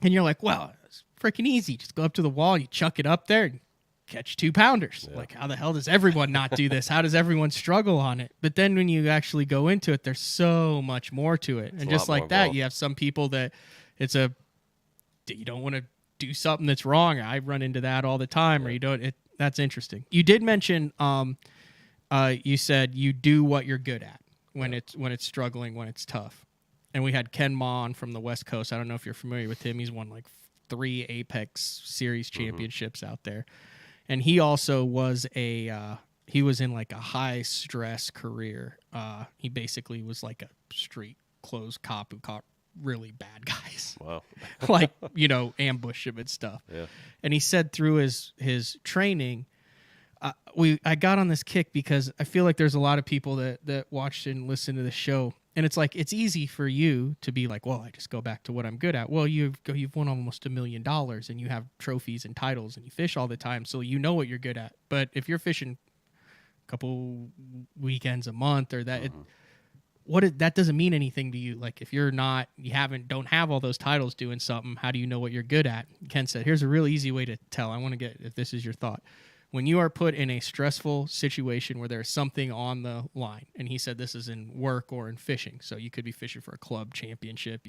and you're like, well, it's freaking easy. Just go up to the wall, you chuck it up there and catch 2-pounders. Yeah. Like, how the hell does everyone not do this? How does everyone struggle on it? But then when you actually go into it, there's so much more to it. And just like that, you have some people that you don't want to do something that's wrong. I run into that all the time, or you don't. That's interesting. You did mention, you said you do what you're good at when it's struggling, when it's tough. And we had Ken Ma on from the West Coast. I don't know if you're familiar with him. He's won like 3 Apex Series championships out there. And he also was he was in like a high stress career. He basically was like a street clothes cop who caught really bad guys. Wow. Like, ambush him and stuff. Yeah. And he said through his training, I got on this kick because I feel like there's a lot of people that watched and listened to the show. And it's like, it's easy for you to be like, well, I just go back to what I'm good at. Well, you've won almost $1 million and you have trophies and titles and you fish all the time. So you know what you're good at. But if you're fishing a couple weekends a month or that, that doesn't mean anything to you. Like if don't have all those titles doing something, how do you know what you're good at? Ken said, here's a real easy way to tell. I want to get, if this is your thought. When you are put in a stressful situation where there's something on the line, and he said this is in work or in fishing, so you could be fishing for a club championship.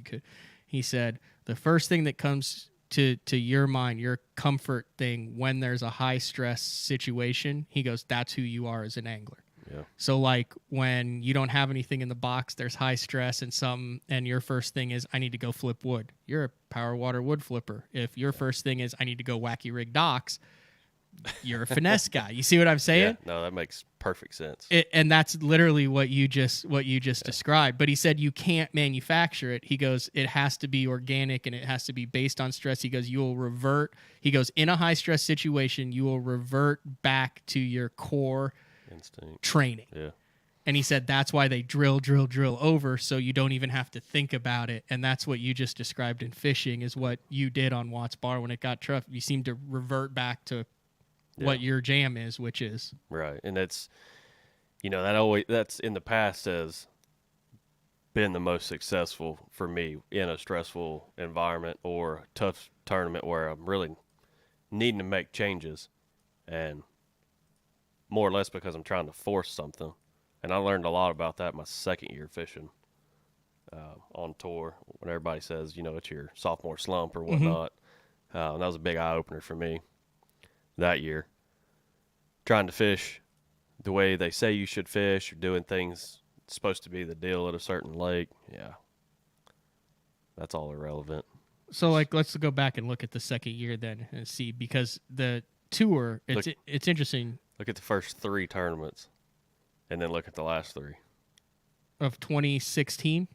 He said the first thing that comes to your mind, your comfort thing when there's a high stress situation, he goes, that's who you are as an angler. Yeah. So like when you don't have anything in the box, there's high stress and your first thing is I need to go flip wood. You're a power water wood flipper. If your first thing is I need to go wacky rig docks, you're a finesse guy. You see what I'm saying? Yeah, no, that makes perfect sense. And that's literally what you just described. But he said you can't manufacture it. He goes, it has to be organic and it has to be based on stress. He goes, you will revert. He goes, in a high stress situation, you will revert back to your core instinct training. Yeah. And he said that's why they drill over, so you don't even have to think about it. And that's what you just described in fishing is what you did on Watts Bar when it got tough. You seem to revert back to what your jam is, which is right. And that's, that's in the past has been the most successful for me in a stressful environment or a tough tournament where I'm really needing to make changes, and more or less because I'm trying to force something. And I learned a lot about that my second year fishing on tour when everybody says, it's your sophomore slump or whatnot. And that was a big eye-opener for me that year. Trying to fish the way they say you should fish or doing things supposed to be the deal at a certain lake. Yeah. That's all irrelevant. so. Like, let's go back and look at the second year then and see, because the tour, it's interesting. Look at the first 3 tournaments, and then look at the last 3. Of 2016.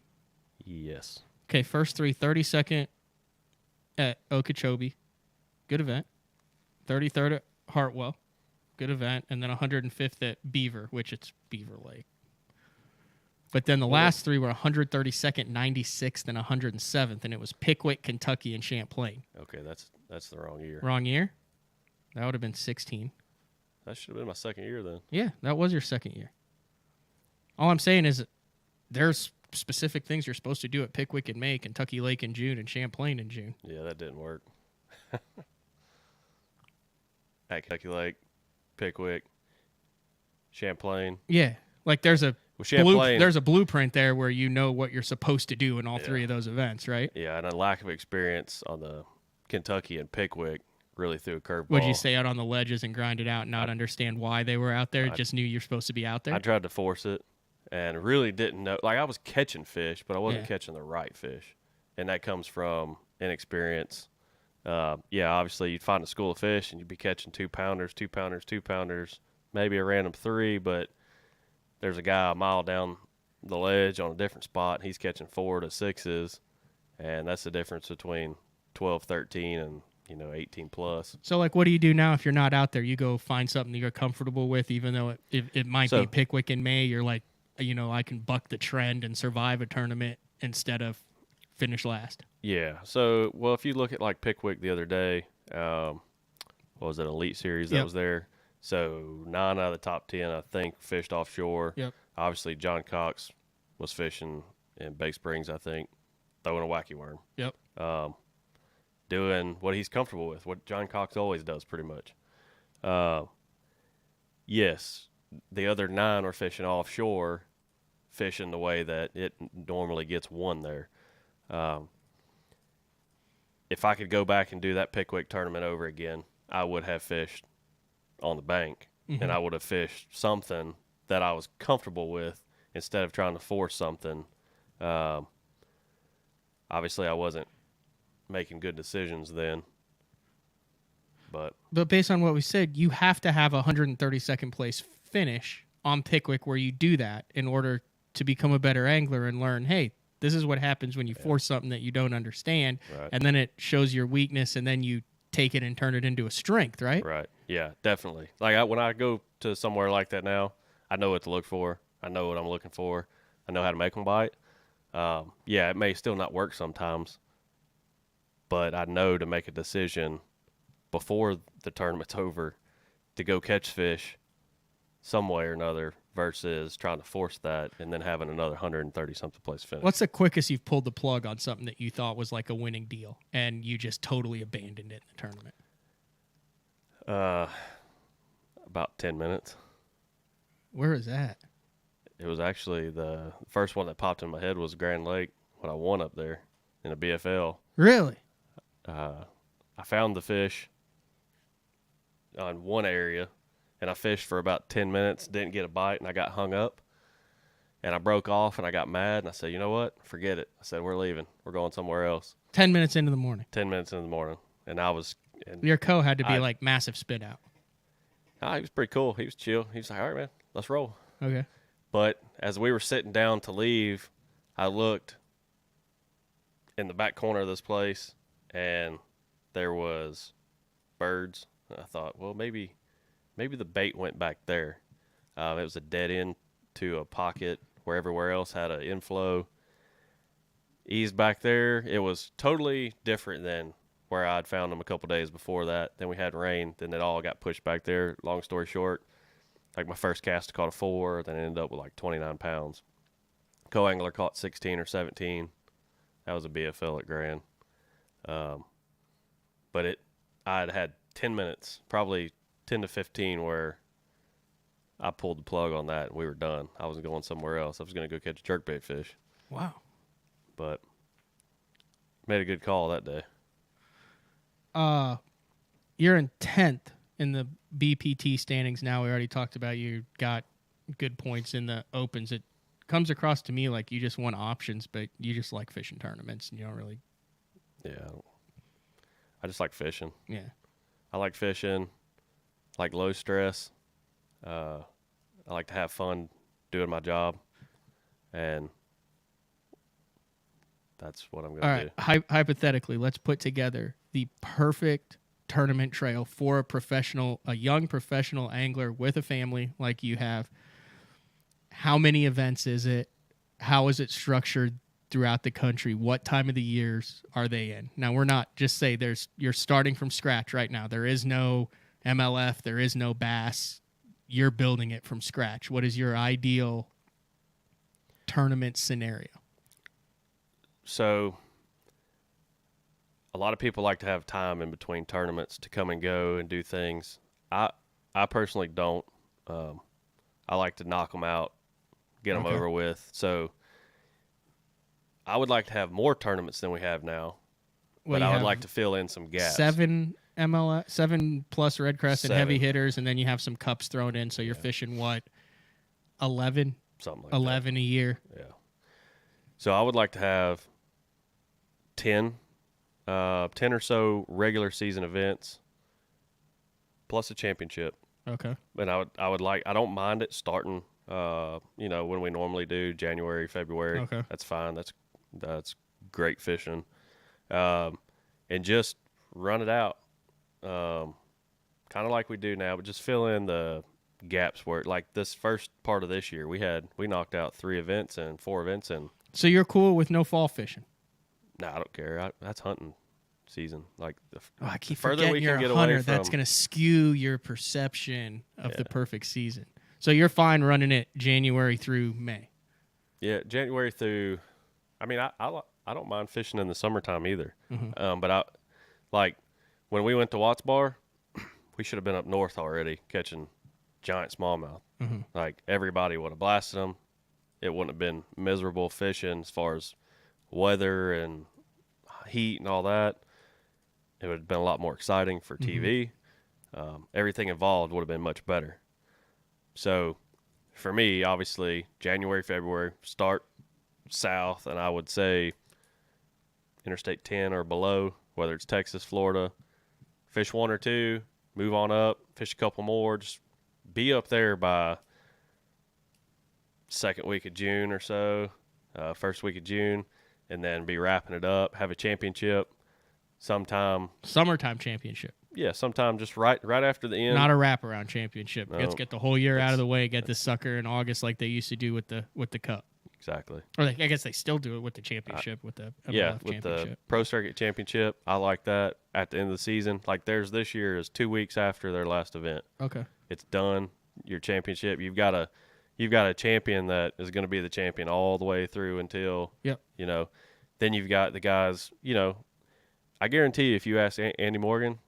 Yes. Okay, first 3, 32nd at Okeechobee, good event. 33rd at Hartwell, good event, and then 105th at Beaver, which it's Beaver Lake. But then the last 3 were 132nd, 96th, and 107th, and it was Pickwick, Kentucky, and Champlain. Okay, that's the wrong year. Wrong year? That would have been 16. That should have been my second year then. Yeah, that was your second year. All I'm saying is there's specific things you're supposed to do at Pickwick in May, Kentucky Lake in June, and Champlain in June. Yeah, that didn't work. At Kentucky Lake, Pickwick, Champlain. Yeah, like there's a Champlain, there's a blueprint there where you know what you're supposed to do in all 3 of those events, right? Yeah, and a lack of experience on the Kentucky and Pickwick really threw a curveball. Would you stay out on the ledges and grind it out and not understand why they were out there? Just knew you're supposed to be out there? I tried to force it and really didn't know. Like, I was catching fish, but I wasn't catching the right fish. And that comes from inexperience. Obviously, you'd find a school of fish and you'd be catching 2-pounders, 2-pounders, 2-pounders, maybe a random 3, but there's a guy a mile down the ledge on a different spot, and he's catching 4 to 6s, and that's the difference between 12, 13, and 18 plus. So, like, what do you do now if you're not out there? You go find something that you're comfortable with, even though it might be Pickwick in May. You're like, I can buck the trend and survive a tournament instead of finish last. Yeah. So, if you look at like Pickwick the other day, what was it, Elite Series that was there? So 9 out of the top 10, I think, fished offshore. Yep. Obviously, John Cox was fishing in Bay Springs, I think, throwing a wacky worm. Yep. Doing what he's comfortable with, what John Cox always does pretty much. Yes, the other 9 are fishing offshore, fishing the way that it normally gets won there. If I could go back and do that Pickwick tournament over again, I would have fished on the bank, and I would have fished something that I was comfortable with instead of trying to force something. Obviously, I wasn't making good decisions then. But based on what we said, you have to have a 132nd place finish on Pickwick where you do that in order to become a better angler and learn, hey, this is what happens when you force something that you don't understand, and then it shows your weakness, and then you take it and turn it into a strength, right? Right. Yeah, definitely. Like when I go to somewhere like that now, I know what to look for. I know what I'm looking for. I know how to make them bite. It may still not work sometimes, but I know to make a decision before the tournament's over to go catch fish some way or another versus trying to force that and then having another 130-something place finish. What's the quickest you've pulled the plug on something that you thought was like a winning deal and you just totally abandoned it in the tournament? About 10 minutes. Where is that? It was actually the first one that popped in my head was Grand Lake when I won up there in a BFL. Really? I found the fish on one area, and I fished for about 10 minutes, didn't get a bite, and I got hung up. And I broke off, and I got mad, and I said, you know what? Forget it. I said, we're leaving. We're going somewhere else. 10 minutes into the morning. 10 minutes in the morning. And I was... Your co had to be like massive spit out. He was pretty cool. He was chill. He was like, all right, man, let's roll. Okay. But as we were sitting down to leave, I looked in the back corner of this place, and there was birds. And I thought, well, maybe the bait went back there. It was a dead end to a pocket where everywhere else had an inflow. Eased back there. It was totally different than where I'd found them a couple days before that. Then we had rain. Then it all got pushed back there. Long story short, like my first cast caught a 4, then ended up with like 29 pounds. Co-angler caught 16 or 17. That was a BFL at Grand. But I'd had 10 minutes, probably 10 to 15, where I pulled the plug on that and we were done. I wasn't going somewhere else. I was going to go catch a jerkbait fish. Wow. But made a good call that day. You're in 10th in the BPT standings now. We already talked about you got good points in the opens. It comes across to me like you just want options, but you just like fishing tournaments and you don't really. Yeah. I just like fishing. Yeah. I like fishing, like low stress. I like to have fun doing my job, and that's what I'm going to do. All right. Hypothetically, let's put together the perfect tournament trail for a young professional angler with a family like you have. How many events is it? How is it structured throughout the country? What time of the years are they in? Now, we're not just say you're starting from scratch right now. There is no MLF. There is no Bass. You're building it from scratch. What is your ideal tournament scenario? So a lot of people like to have time in between tournaments to come and go and do things. I personally don't. I like to knock them out, get them over with. So I would like to have more tournaments than we have now, but I would like to fill in some gaps. 7 MLF, 7 plus red crest and heavy hitters, and then you have some cups thrown in. So you're fishing what, 11? Something like 11 a year. Yeah. So I would like to have 10 or so regular season events plus a championship. Okay. And I don't mind it starting, when we normally do January, February. Okay. That's fine. That's great fishing. And just run it out. Kind of like we do now, but just fill in the gaps where, like this first part of this year, we knocked out 3 events and 4 events. And so you're cool with no fall fishing? no, I don't care. That's hunting season. Like I keep further forgetting we you're can get a away hunter. from, That's going to skew your perception of the perfect season. So you're fine running it January through May. Yeah, January through. I mean, I don't mind fishing in the summertime either. Mm-hmm. But like when we went to Watts Bar, we should have been up north already catching giant smallmouth. Mm-hmm. Like everybody would have blasted them. It wouldn't have been miserable fishing as far as weather and heat and all that. It would have been a lot more exciting for TV. Everything involved would have been much better. So for me, obviously, January, February, start south, and I would say Interstate 10 or below, whether it's Texas, Florida, fish 1 or 2, move on up, fish a couple more, just be up there by second week of June or so, first week of June, and then be wrapping it up, have a championship sometime. Summertime championship. Yeah, sometime just right after the end. Not a wraparound championship. No. Let's get the whole year out of the way, get this sucker in August like they used to do with the cup. Exactly. Or I guess they still do it with the championship, with the MLF with championship. the Pro Circuit Championship. I like that at the end of the season. Like theirs this year is 2 weeks after their last event. Okay. It's done. Your championship. You've got a champion that is going to be the champion all the way through until Then you've got the guys. I guarantee you, if you ask Andy Morgan,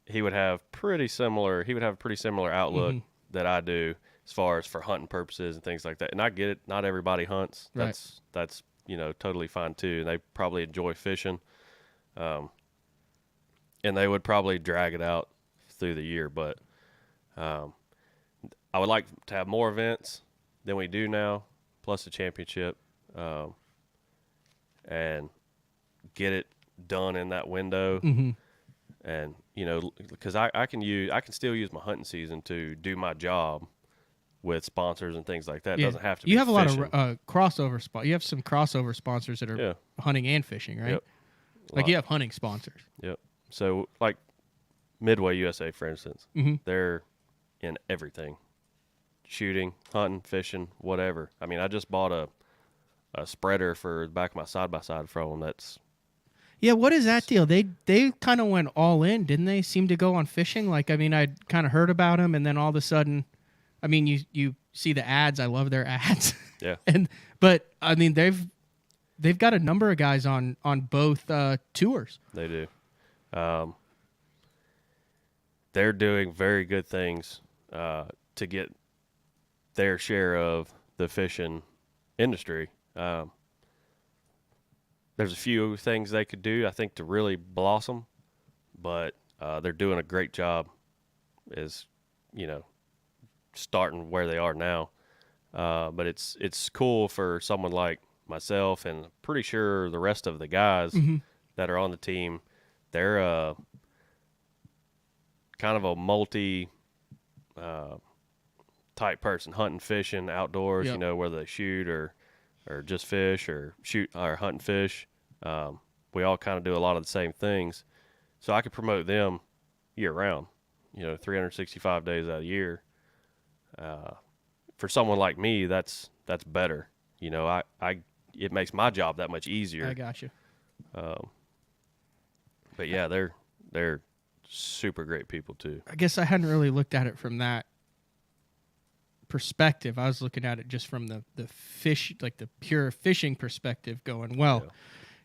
he would have a pretty similar outlook that I do as far as for hunting purposes and things like that. And I get it. Not everybody hunts. That's totally fine too. And they probably enjoy fishing. And they would probably drag it out through the year. But I would like to have more events than we do now, plus a championship, and get it done in that window. And because I can still use my hunting season to do my job with sponsors and things like that. It doesn't have to be. You have fishing. a lot of crossover You have some crossover sponsors that are hunting and fishing, right? Yep. Like you have hunting sponsors. Yep. So like Midway USA, for instance, they're in everything. shooting, hunting, fishing, whatever. I mean, I just bought a spreader for the back of my side-by-side from them. That's Yeah, what is that deal? They kind of went all in, didn't they? Seem to go on fishing. Like, I mean, I'd kind of heard about them, and then all of a sudden, I mean, you see the ads. I love their ads. Yeah. But I mean, they've got a number of guys on both tours. They do. They're doing very good things to get their share of the fishing industry. There's a few things they could do, I think, to really blossom, but they're doing a great job as, starting where they are now. But it's cool for someone like myself, and pretty sure the rest of the guys that are on the team, they're kind of a multi type person, hunting, fishing, outdoors, whether they shoot or just fish or shoot or hunt and fish. We all kind of do a lot of the same things. So I could promote them year round, 365 days out of the year. For someone like me, that's better. It makes my job that much easier. I got you. But yeah, they're super great people too. I guess I hadn't really looked at it from that perspective. I was looking at it just from the fish, like the pure fishing perspective, going, well,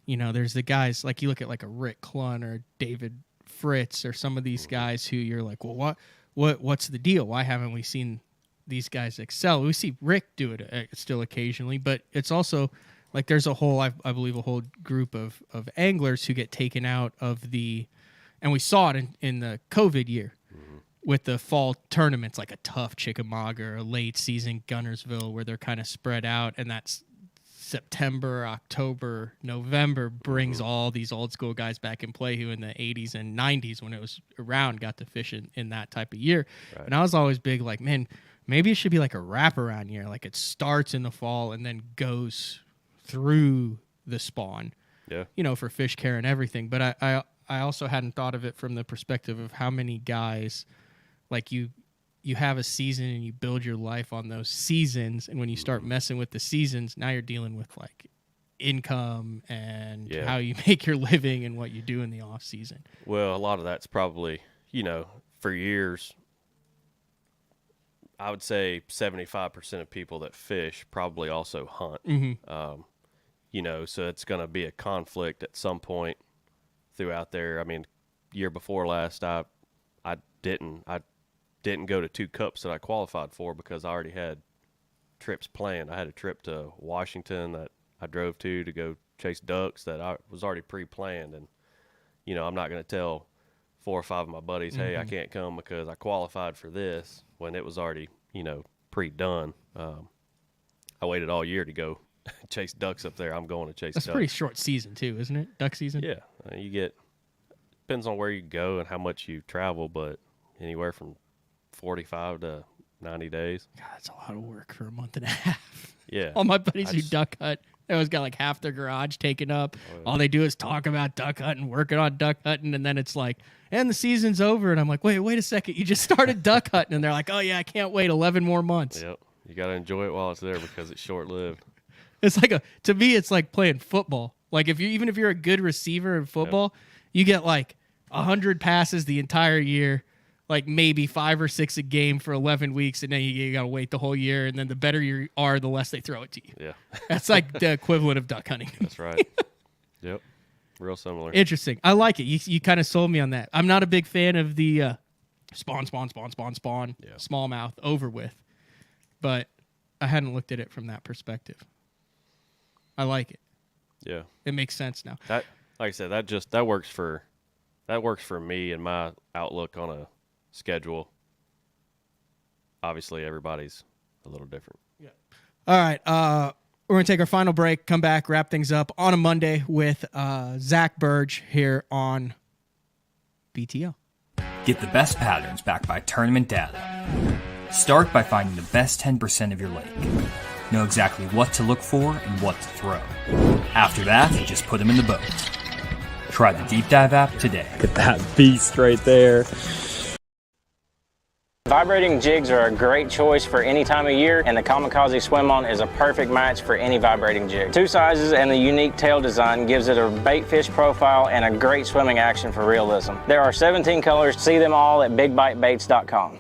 there's the guys, like you look at like a Rick Clunn or David Fritz or some of these guys who you're like, well, what's the deal? Why haven't we seen these guys excel? We see Rick do it still occasionally, but it's also like there's a whole, I believe, a whole group of anglers who get taken out of the, and we saw it in the COVID year with the fall tournaments, like a tough Chickamauga or a late season Gunnersville, where they're kind of spread out, and that's September, October, November brings all these old school guys back in play who in the 80s and 90s when it was around got to fish in that type of year. Right. And I was always big like, man, maybe it should be like a wraparound year. Like it starts in the fall and then goes through the spawn, for fish care and everything. But I also hadn't thought of it from the perspective of how many guys, like you have a season and you build your life on those seasons. And when you start messing with the seasons, now you're dealing with like income and how you make your living and what you do in the off season. Well, a lot of that's probably, for years, I would say 75% of people that fish probably also hunt. So it's going to be a conflict at some point throughout there. I mean, year before last, I didn't go to 2 cups that I qualified for because I already had trips planned. I had a trip to Washington that I drove to go chase ducks that I was already pre-planned. And, I'm not going to tell 4 or 5 of my buddies, hey, I can't come because I qualified for this when it was already, pre-done. I waited all year to go chase ducks up there. I'm going to chase ducks. That's a pretty short season too, isn't it? Duck season? Yeah. Depends on where you go and how much you travel, but anywhere from 45 to 90 days. God, that's a lot of work for a month and a half. Yeah. All my buddies who duck hunt, they always got like half their garage taken up. Oh, yeah. All they do is talk about duck hunting, working on duck hunting, and then it's like, and the season's over. And I'm like, wait a second. You just started duck hunting. And they're like, oh, yeah, I can't wait 11 more months. Yep. You got to enjoy it while it's there because it's short-lived. It's like to me, it's like playing football. Like even if you're a good receiver in football, you get like 100 passes the entire year, like maybe 5 or 6 a game for 11 weeks, and then you got to wait the whole year. And then the better you are, the less they throw it to you. Yeah. That's like the equivalent of duck hunting. That's right. Yep. Real similar. Interesting. I like it. You kind of sold me on that. I'm not a big fan of the spawn, smallmouth over with, but I hadn't looked at it from that perspective. I like it. Yeah. It makes sense now. That, like I said, that works for me and my outlook on a schedule. Obviously, everybody's a little different. Yeah. All right. We're going to take our final break, come back, wrap things up on a Monday with Zack Birge here on BTL. Get the best patterns backed by tournament data. Start by finding the best 10% of your lake. Know exactly what to look for and what to throw. After that, just put them in the boat. Try the Deep Dive app today. Look at that beast right there. If Vibrating jigs are a great choice for any time of year, and the Kamikaze Swim On is a perfect match for any vibrating jig. 2 sizes and the unique tail design gives it a bait fish profile and a great swimming action for realism. There are 17 colors. See them all at bigbitebaits.com.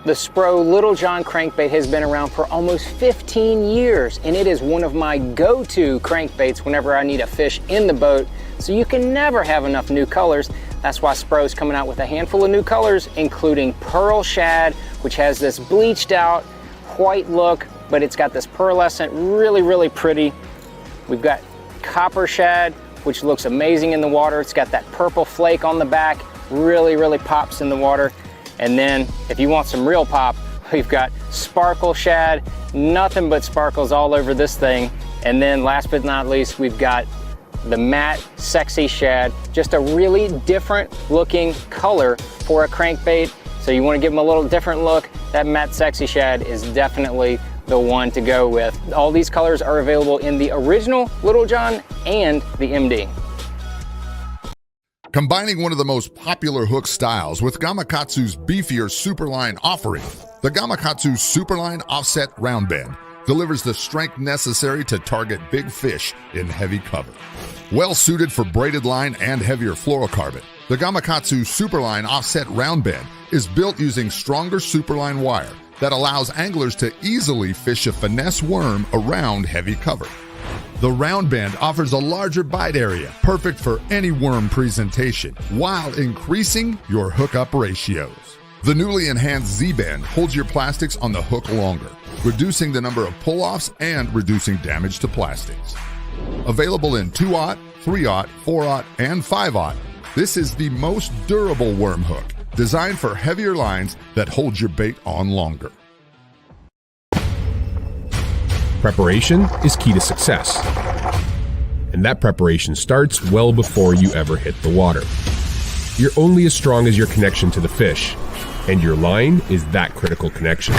The Spro Little John crankbait has been around for almost 15 years, and it is one of my go-to crankbaits whenever I need a fish in the boat, so you can never have enough new colors. That's why Spro's coming out with a handful of new colors, including Pearl Shad, which has this bleached out white look, but it's got this pearlescent, really pretty. We've got Copper Shad, which looks amazing in the water. It's got that purple flake on the back, really pops in the water. And then if you want some real pop, we've got Sparkle Shad, nothing but sparkles all over this thing. And then last but not least, we've got the matte Sexy Shad, just a really different looking color for a crankbait. So you want to give them a little different look, that matte Sexy Shad is definitely the one to go with. All these colors are available in the original Little John and the MD. Combining one of the most popular hook styles with Gamakatsu's beefier Superline offering, the Gamakatsu Superline Offset Round Bend delivers the strength necessary to target big fish in heavy cover. Well suited for braided line and heavier fluorocarbon, the Gamakatsu Superline Offset Round Bend is built using stronger Superline wire that allows anglers to easily fish a finesse worm around heavy cover. The round bend offers a larger bite area, perfect for any worm presentation, while increasing your hookup ratios. The newly enhanced Z-Bend holds your plastics on the hook longer, reducing the number of pull-offs and reducing damage to plastics. Available in 2/0, 3/0, 4/0, and 5/0, this is the most durable worm hook, designed for heavier lines that hold your bait on longer. Preparation is key to success. And that preparation starts well before you ever hit the water. You're only as strong as your connection to the fish, and your line is that critical connection.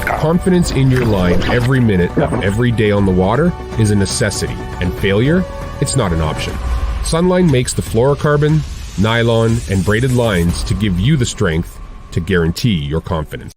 Confidence in your line every minute of every day on the water is a necessity, and failure, it's not an option. Sunline makes the fluorocarbon, nylon, and braided lines to give you the strength to guarantee your confidence.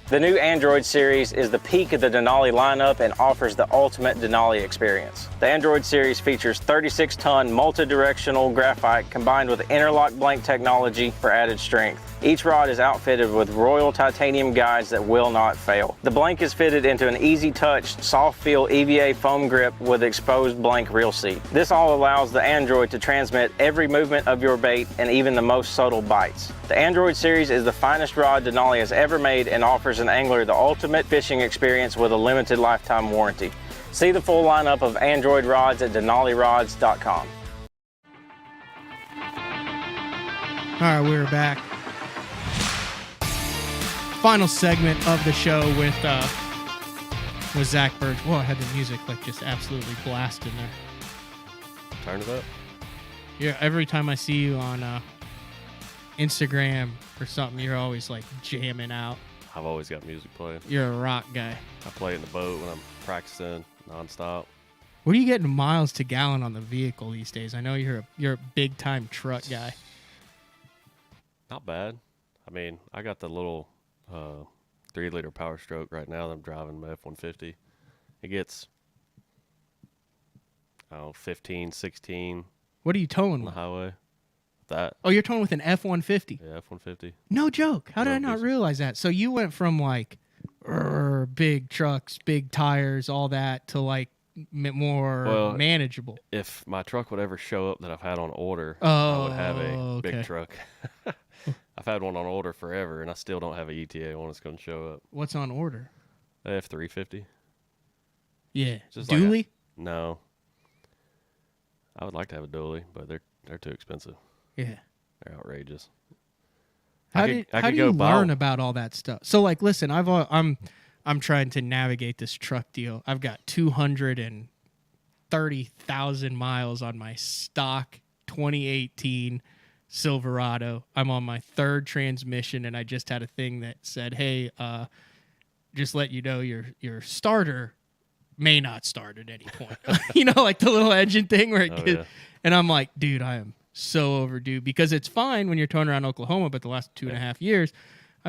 The new Android series is the peak of the Denali lineup and offers the ultimate Denali experience. The Android series features 36-ton multi-directional graphite combined with interlock blank technology for added strength. Each rod is outfitted with Royal titanium guides that will not fail. The blank is fitted into an easy-touch, soft-feel EVA foam grip with exposed blank reel seat. This all allows the Android to transmit every movement of your bait and even the most subtle bites. The Android series is the finest rod Denali has ever made and offers an angler the ultimate fishing experience with a limited lifetime warranty. See the full lineup of Android rods at denalirods.com. All right, we're back. Final segment of the show with Zack Birge. Whoa, I had the music like just absolutely blasting there. Turn it up. Yeah, every time I see you on Instagram or something, you're always like jamming out. I've always got music playing. You're a rock guy. I play it in the boat when I'm practicing nonstop. What are you getting miles to gallon on the vehicle these days? I know you're a big time truck guy. Not bad. I mean, I got the little 3-liter Power Stroke right now that I'm driving my F-150. It gets 15, 16. What are you towing on the with? highway? That. Oh, you're towing with an F-150. Yeah, F-150. No joke. How did I not realize that? So you went from like big trucks, big tires, all that to like more manageable. If my truck would ever show up that I've had on order, I would have a big truck. I've had one on order forever, and I still don't have an ETA one that's going to show up. What's on order? F-350. Yeah. Just dually? Like no. I would like to have a dually, but they're too expensive. Yeah. They're outrageous. How do you learn about all that stuff? So like, listen, I'm trying to navigate this truck deal. I've got 230,000 miles on my stock 2018 Silverado. I'm on my 3rd transmission, and I just had a thing that said, "Hey, just let you know your starter may not start at any point." You know, like the little engine thing where and I'm like, dude, I am so overdue, because it's fine when you're towing around Oklahoma, but the last 2.5 years,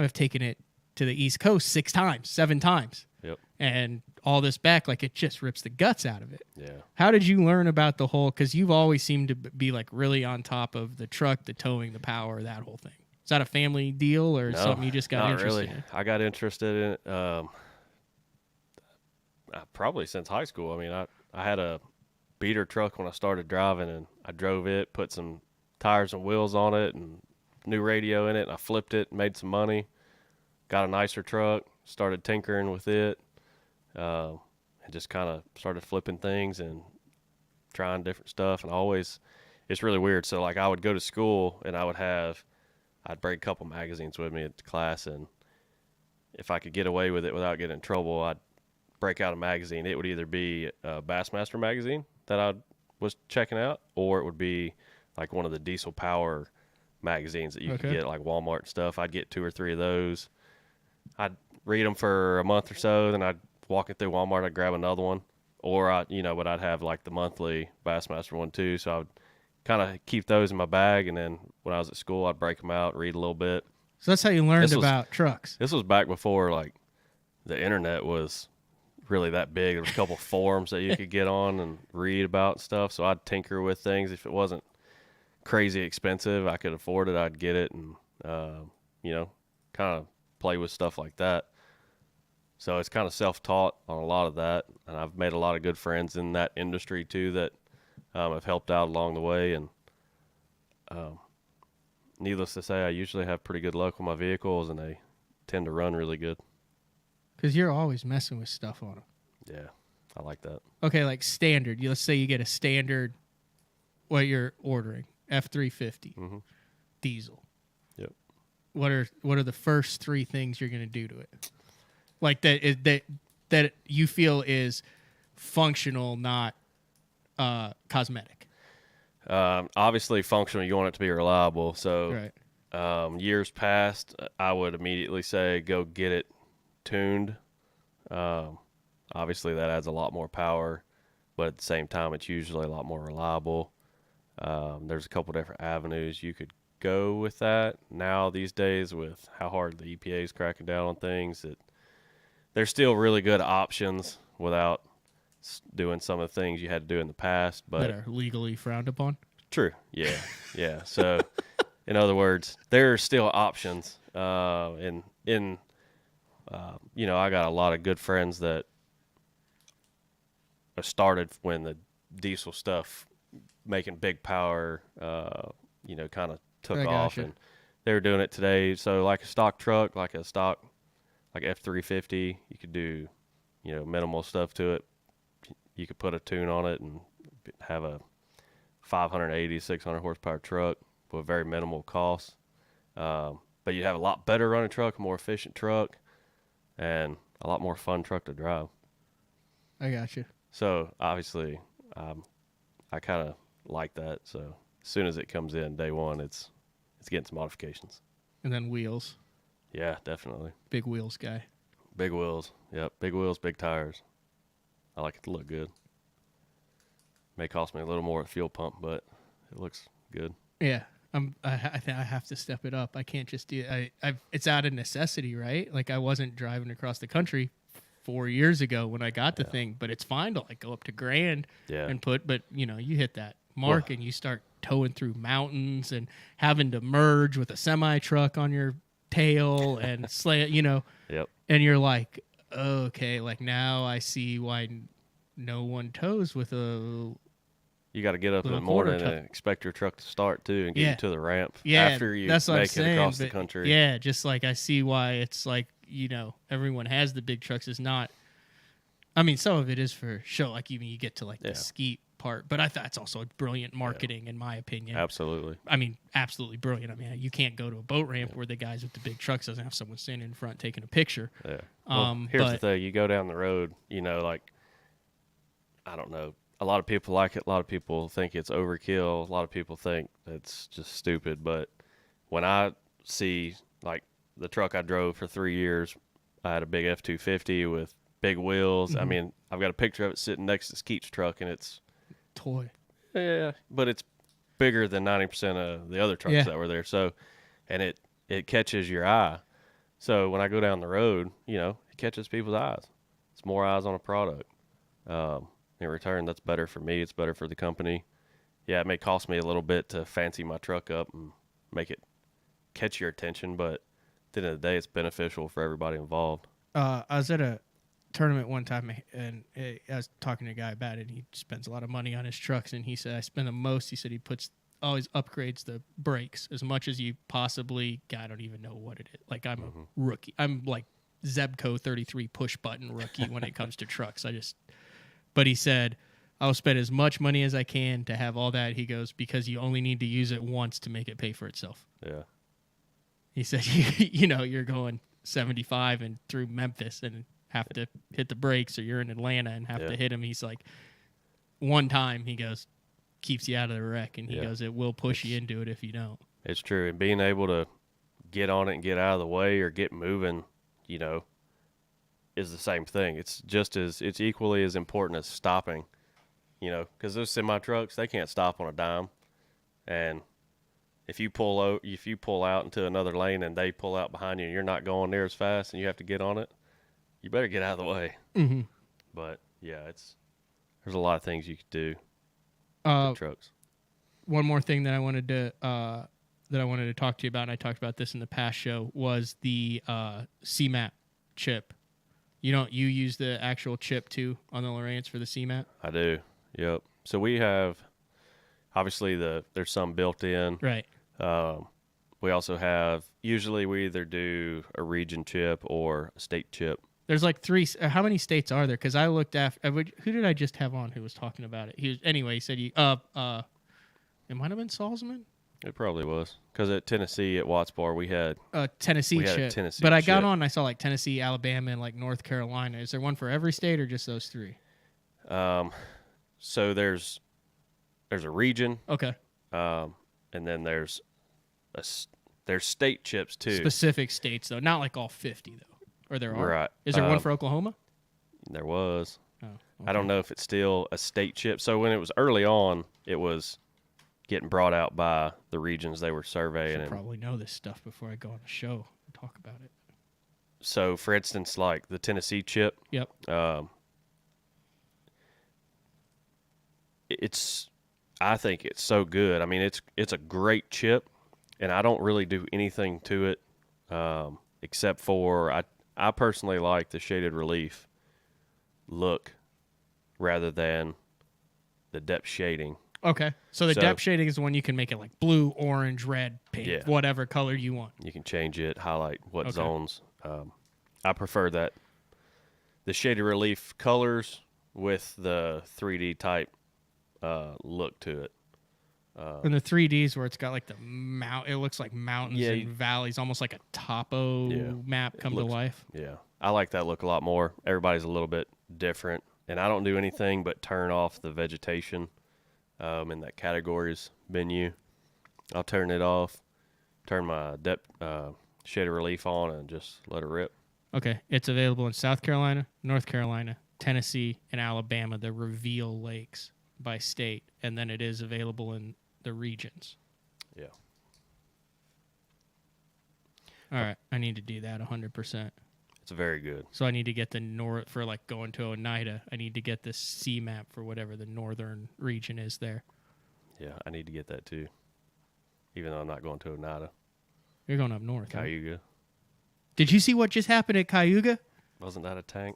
I've taken it to the East Coast 6 times, 7 times. Yep. And all this back, like, it just rips the guts out of it. Yeah. How did you learn about the whole, because you've always seemed to be like really on top of the truck, the towing, the power, that whole thing. Is that a family deal or something you just got not interested really. in? I got interested in it probably since high school. I mean, I had a beater truck when I started driving, and I drove it, put some tires and wheels on it, and new radio in it, and I flipped it, made some money, got a nicer truck, started tinkering with it, and just kind of started flipping things and trying different stuff. And it's really weird. So, like, I would go to school, and I'd bring a couple magazines with me at class, and if I could get away with it without getting in trouble, I'd break out a magazine. It would either be a Bassmaster magazine that I was checking out, or it would be like one of the diesel power magazines that you could get at like Walmart and stuff. I'd get 2 or 3 of those. I'd read them for a month or so, then I'd walk it through Walmart, I'd grab another one, or but I'd have like the monthly Bassmaster one too, so I would kind of keep those in my bag, and then when I was at school, I'd break them out, read a little bit. So that's how you learned about trucks. This was back before like the internet was really that big. There was a couple forums that you could get on and read about stuff, so I'd tinker with things. If it wasn't crazy expensive, I could afford it, I'd get it, and kind of play with stuff like that. So it's kind of self-taught on a lot of that, and I've made a lot of good friends in that industry too that have helped out along the way. And needless to say, I usually have pretty good luck with my vehicles, and they tend to run really good. Because you're always messing with stuff on them. Yeah, I like that. Okay, like standard. Let's say you get a standard, what you're ordering, F-350, diesel. Yep. What are the first 3 things you're going to do to it? Like that you feel is functional, not cosmetic. Obviously functional. You want it to be reliable. So right. Years past, I would immediately say go get it tuned. Obviously that adds a lot more power, but at the same time, it's usually a lot more reliable. There's a couple different avenues you could go with that. Now these days, with how hard the EPA is cracking down on things, that there's still really good options without doing some of the things you had to do in the past, but that are legally frowned upon. True. Yeah. So in other words, there are still options. I got a lot of good friends that started when the diesel stuff making big power, kind of took off, and they were doing it today. So like a stock truck, like F-350, you could do, minimal stuff to it. You could put a tune on it and have a 580, 600 horsepower truck with very minimal cost. But you have a lot better running truck, a more efficient truck, and a lot more fun truck to drive. I got you. So obviously, I kind of like that. So as soon as it comes in day one, it's getting some modifications. And then wheels. Yeah, definitely. Big wheels guy. Big wheels. Yep. Big wheels, big tires. I like it to look good. May cost me a little more at fuel pump, but it looks good. Yeah. I think I have to step it up. I can't just do it. It's out of necessity, right? Like, I wasn't driving across the country 4 years ago when I got the thing, but it's fine to like go up to grand and but you hit that mark and you start towing through mountains and having to merge with a semi truck on your tail and slant, Yep. And you're like, okay, like now I see why no one tows with a. You got to get up in the morning and expect your truck to start too and get you to the ramp after you that's make it across the country. Yeah, just like I see why it's like, everyone has the big trucks. Is not. I mean, some of it is for show, like even you get to like the skeet part, but I thought it's also brilliant marketing in my opinion. Absolutely. I mean, absolutely brilliant. I mean, you can't go to a boat ramp where the guys with the big trucks doesn't have someone standing in front taking a picture. Yeah. Well, here's the thing: you go down the road, like I don't know. A lot of people like it. A lot of people think it's overkill. A lot of people think it's just stupid. But when I see like the truck I drove for 3 years, I had a big F-250 with big wheels. I mean, I've got a picture of it sitting next to Skeet's truck, and it's toy. Yeah, but it's bigger than 90% of the other trucks that were there. So, and it catches your eye. So when I go down the road, it catches people's eyes. It's more eyes on a product. In return, that's better for me. It's better for the company. Yeah, it may cost me a little bit to fancy my truck up and make it catch your attention, but at the end of the day, it's beneficial for everybody involved. I was at a tournament one time, and I was talking to a guy about it, and he spends a lot of money on his trucks, and he said, I spend the most. He said he always upgrades the brakes as much as you possibly, I don't even know what it is. Like, I'm a rookie. I'm like Zebco 33 push button rookie when it comes to trucks. But he said, I'll spend as much money as I can to have all that. He goes, because you only need to use it once to make it pay for itself. Yeah. He said, you're going 75 and through Memphis and have to hit the brakes, or you're in Atlanta and have to hit them. He's like, one time, he goes, keeps you out of the wreck. And he goes, it will push you into it if you don't. It's true. And being able to get on it and get out of the way or get moving, is the same thing. It's equally as important as stopping, because those semi trucks, they can't stop on a dime. And if you pull out into another lane and they pull out behind you and you're not going near as fast and you have to get on it, you better get out of the way. Mm-hmm. But yeah, there's a lot of things you could do with trucks. One more thing that I wanted to talk to you about, and I talked about this in the past show, was the CMAP chip. You use the actual chip too on the Lowrance for the CMAP? I do. Yep. So we have, obviously there's some built in. Right. We also have, usually we either do a region chip or a state chip. There's like 3. How many states are there? Because I looked after. Who did I just have on who was talking about it? He said it might have been Salzman. It probably was, because at Tennessee at Watts Bar we had Tennessee chip. Tennessee but I got chip. on and I saw like Tennessee, Alabama, and like North Carolina. Is there one for every state or just those 3? So there's a region. Okay. And then there's state chips too. Specific states though, not like all 50 though. Or there are. Right. Is there one for Oklahoma? There was. Oh, okay. I don't know if it's still a state chip. So when it was early on, it was getting brought out by the regions they were surveying. I should probably know this stuff before I go on the show and talk about it. So, for instance, like the Tennessee chip. Yep. I think it's so good. I mean, it's a great chip, and I don't really do anything to it except for I personally like the shaded relief look rather than the depth shading. Okay. So the depth shading is the one you can make it like blue, orange, red, pink, whatever color you want. You can change it, highlight what zones. I prefer that the shaded relief colors with the 3D type look to it. And the 3Ds where it's got like it looks like mountains and valleys, almost like a topo map come to life. Yeah. I like that look a lot more. Everybody's a little bit different, and I don't do anything but turn off the vegetation in that categories menu. I'll turn it off, turn my depth shaded relief on, and just let it rip. Okay. It's available in South Carolina, North Carolina, Tennessee, and Alabama, the Reveal Lakes by state, and then it is available in the regions. Yeah. All right. I need to do that 100%. It's very good. So I need to get the north for like going to Oneida. I need to get the CMAP for whatever the northern region is there. Yeah, I need to get that too. Even though I'm not going to Oneida. You're going up north. Cayuga. Right? Did you see what just happened at Cayuga? Wasn't that a tank?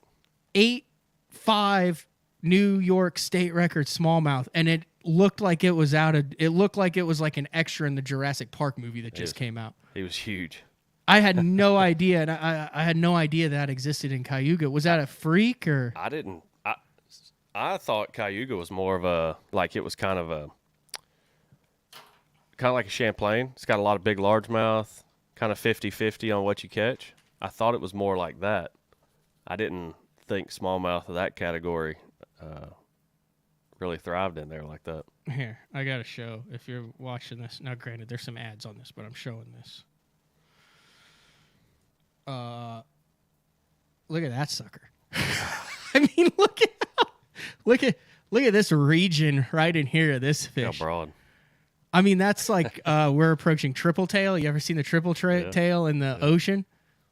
8.5 New York state record smallmouth, and it looked like it was like an extra in the Jurassic Park movie that just came out. He was huge. I had no idea, and I had no idea that existed in Cayuga. Was that a freak or? I didn't. I thought Cayuga was more of a it was kind of like a Champlain. It's got a lot of big largemouth, kind of 50-50 on what you catch. I thought it was more like that. I didn't think smallmouth of that category really thrived in there like that. Here, I got to show if you're watching this. Now, granted, there's some ads on this, but I'm showing this. Look at that sucker. I mean, look at this region right in here of this fish. How broad. I mean, that's like we're approaching triple tail. You ever seen the triple tail in the ocean?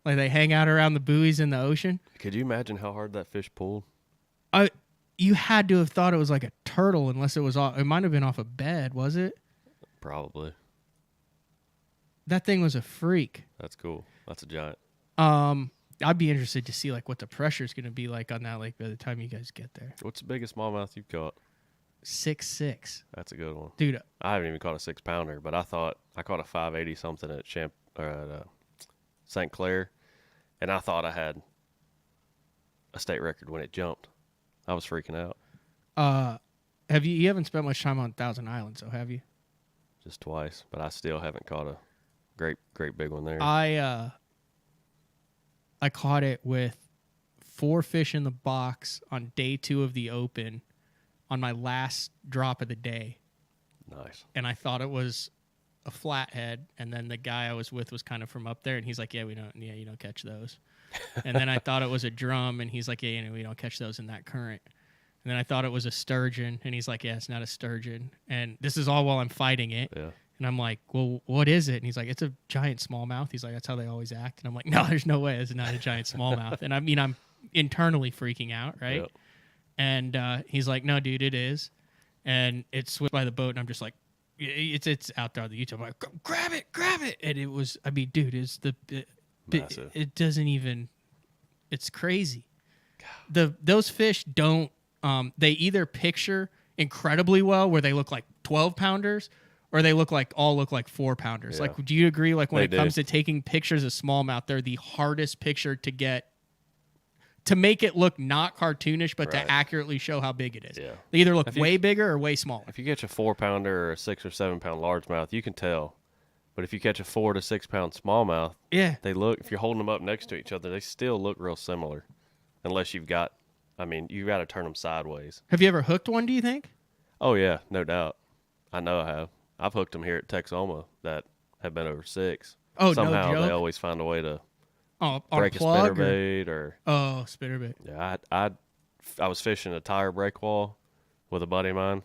Like they hang out around the buoys in the ocean. Could you imagine how hard that fish pulled? You had to have thought it was like a turtle, unless it was off. It might have been off a bed, was it? Probably. That thing was a freak. That's cool. That's a giant. I'd be interested to see like what the pressure is going to be like on that lake by the time you guys get there. What's the biggest smallmouth you've caught? 6'6". That's a good one, dude. I haven't even caught a 6-pounder, but I thought I caught a 580 something at St. Clair, and I thought I had a state record when it jumped. I was freaking out. Have you haven't spent much time on Thousand Islands, though, have you? Just twice, but I still haven't caught a great big one there. I caught it with 4 fish in the box on day 2 of the Open on my last drop of the day. Nice. And I thought it was a flathead, and then the guy I was with was kind of from up there, and he's like, you don't catch those. And then I thought it was a drum, and he's like, we don't catch those in that current. And then I thought it was a sturgeon, and he's like, it's not a sturgeon. And this is all while I'm fighting it. Yeah. And I'm like, well, what is it? And he's like, it's a giant smallmouth. He's like, that's how they always act. And I'm like, no, there's no way. It's not a giant smallmouth. And I mean, I'm internally freaking out, right? Yep. And he's like, no, dude, it is. And it switched by the boat, and I'm just like, it's out there on the YouTube. I'm like, grab it. And it was, I mean, dude, it doesn't even, it's crazy. Those fish don't, they either picture incredibly well where they look like 12-pounders, or they look like 4-pounders. Yeah. Like, do you agree? Like when They it comes do. to taking pictures of smallmouth, they're the hardest picture to get, to make it look not cartoonish, but Right. to accurately show how big it is. Yeah. They either look way bigger or way smaller. If you catch a 4-pounder or a 6 or 7-pound largemouth, you can tell. But if you catch a 4 to 6-pound smallmouth, yeah, they look. If you're holding them up next to each other, they still look real similar, unless you've got. I mean, you got to turn them sideways. Have you ever hooked one? Do you think? Oh yeah, no doubt. I know I have. I've hooked them here at Texoma that have been over 6. Oh, somehow no joke? they always find a way to on break a plug spinnerbait or spinnerbait. Yeah, I was fishing a tire break wall with a buddy of mine.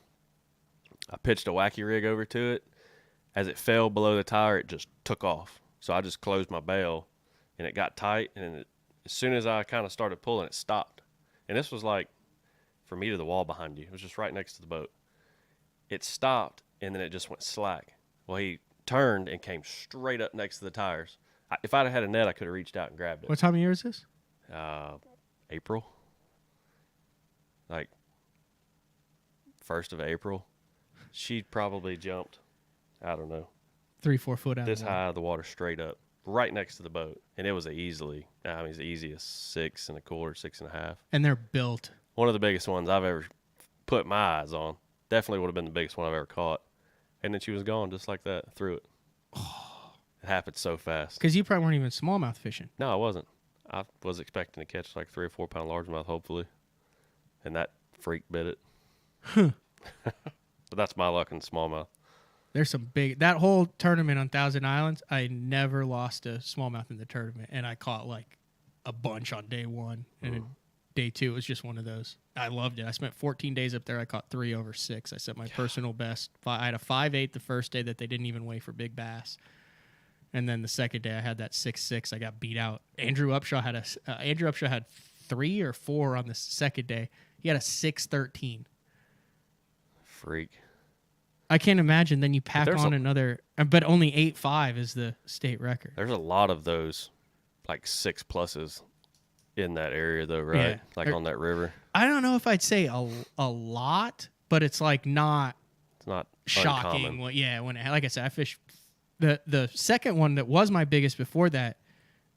I pitched a wacky rig over to it. As it fell below the tire, it just took off. So I just closed my bail, and it got tight. And as soon as I kind of started pulling, it stopped. And this was like from me to the wall behind you. It was just right next to the boat. It stopped, and then it just went slack. Well, he turned and came straight up next to the tires. If I'd have had a net, I could have reached out and grabbed it. What time of year is this? April. Like 1st of April. She probably jumped, I don't know, 3-4 foot out this of the water. high out of the water straight up, right next to the boat. And it was as easy as 6 1/4, 6 1/2. And they're built. One of the biggest ones I've ever put my eyes on. Definitely would have been the biggest one I've ever caught. And then she was gone just like that, threw it. It happened so fast. Because you probably weren't even smallmouth fishing. No, I wasn't. I was expecting to catch like 3 or 4 pound largemouth, hopefully. And that freak bit it. But that's my luck in smallmouth. There's some big, that whole tournament on Thousand Islands, I never lost a smallmouth in the tournament. And I caught like a bunch on day 1. And then day 2, it was just one of those. I loved it. I spent 14 days up there. I caught 3 over 6. I set my personal best. I had a 5.8 the first day that they didn't even weigh for big bass. And then the second day I had that 6.6. I got beat out. Andrew Upshaw had 3 or 4 on the second day. He had a 6.13. Freak. I can't imagine. Then you pack on another, but only 8.5 is the state record. There's a lot of those, like 6+ in that area, though, right? Yeah. Like on that river. I don't know if I'd say a lot, but it's like not. It's not shocking. uncommon. When like I said, I fished the second one that was my biggest before that.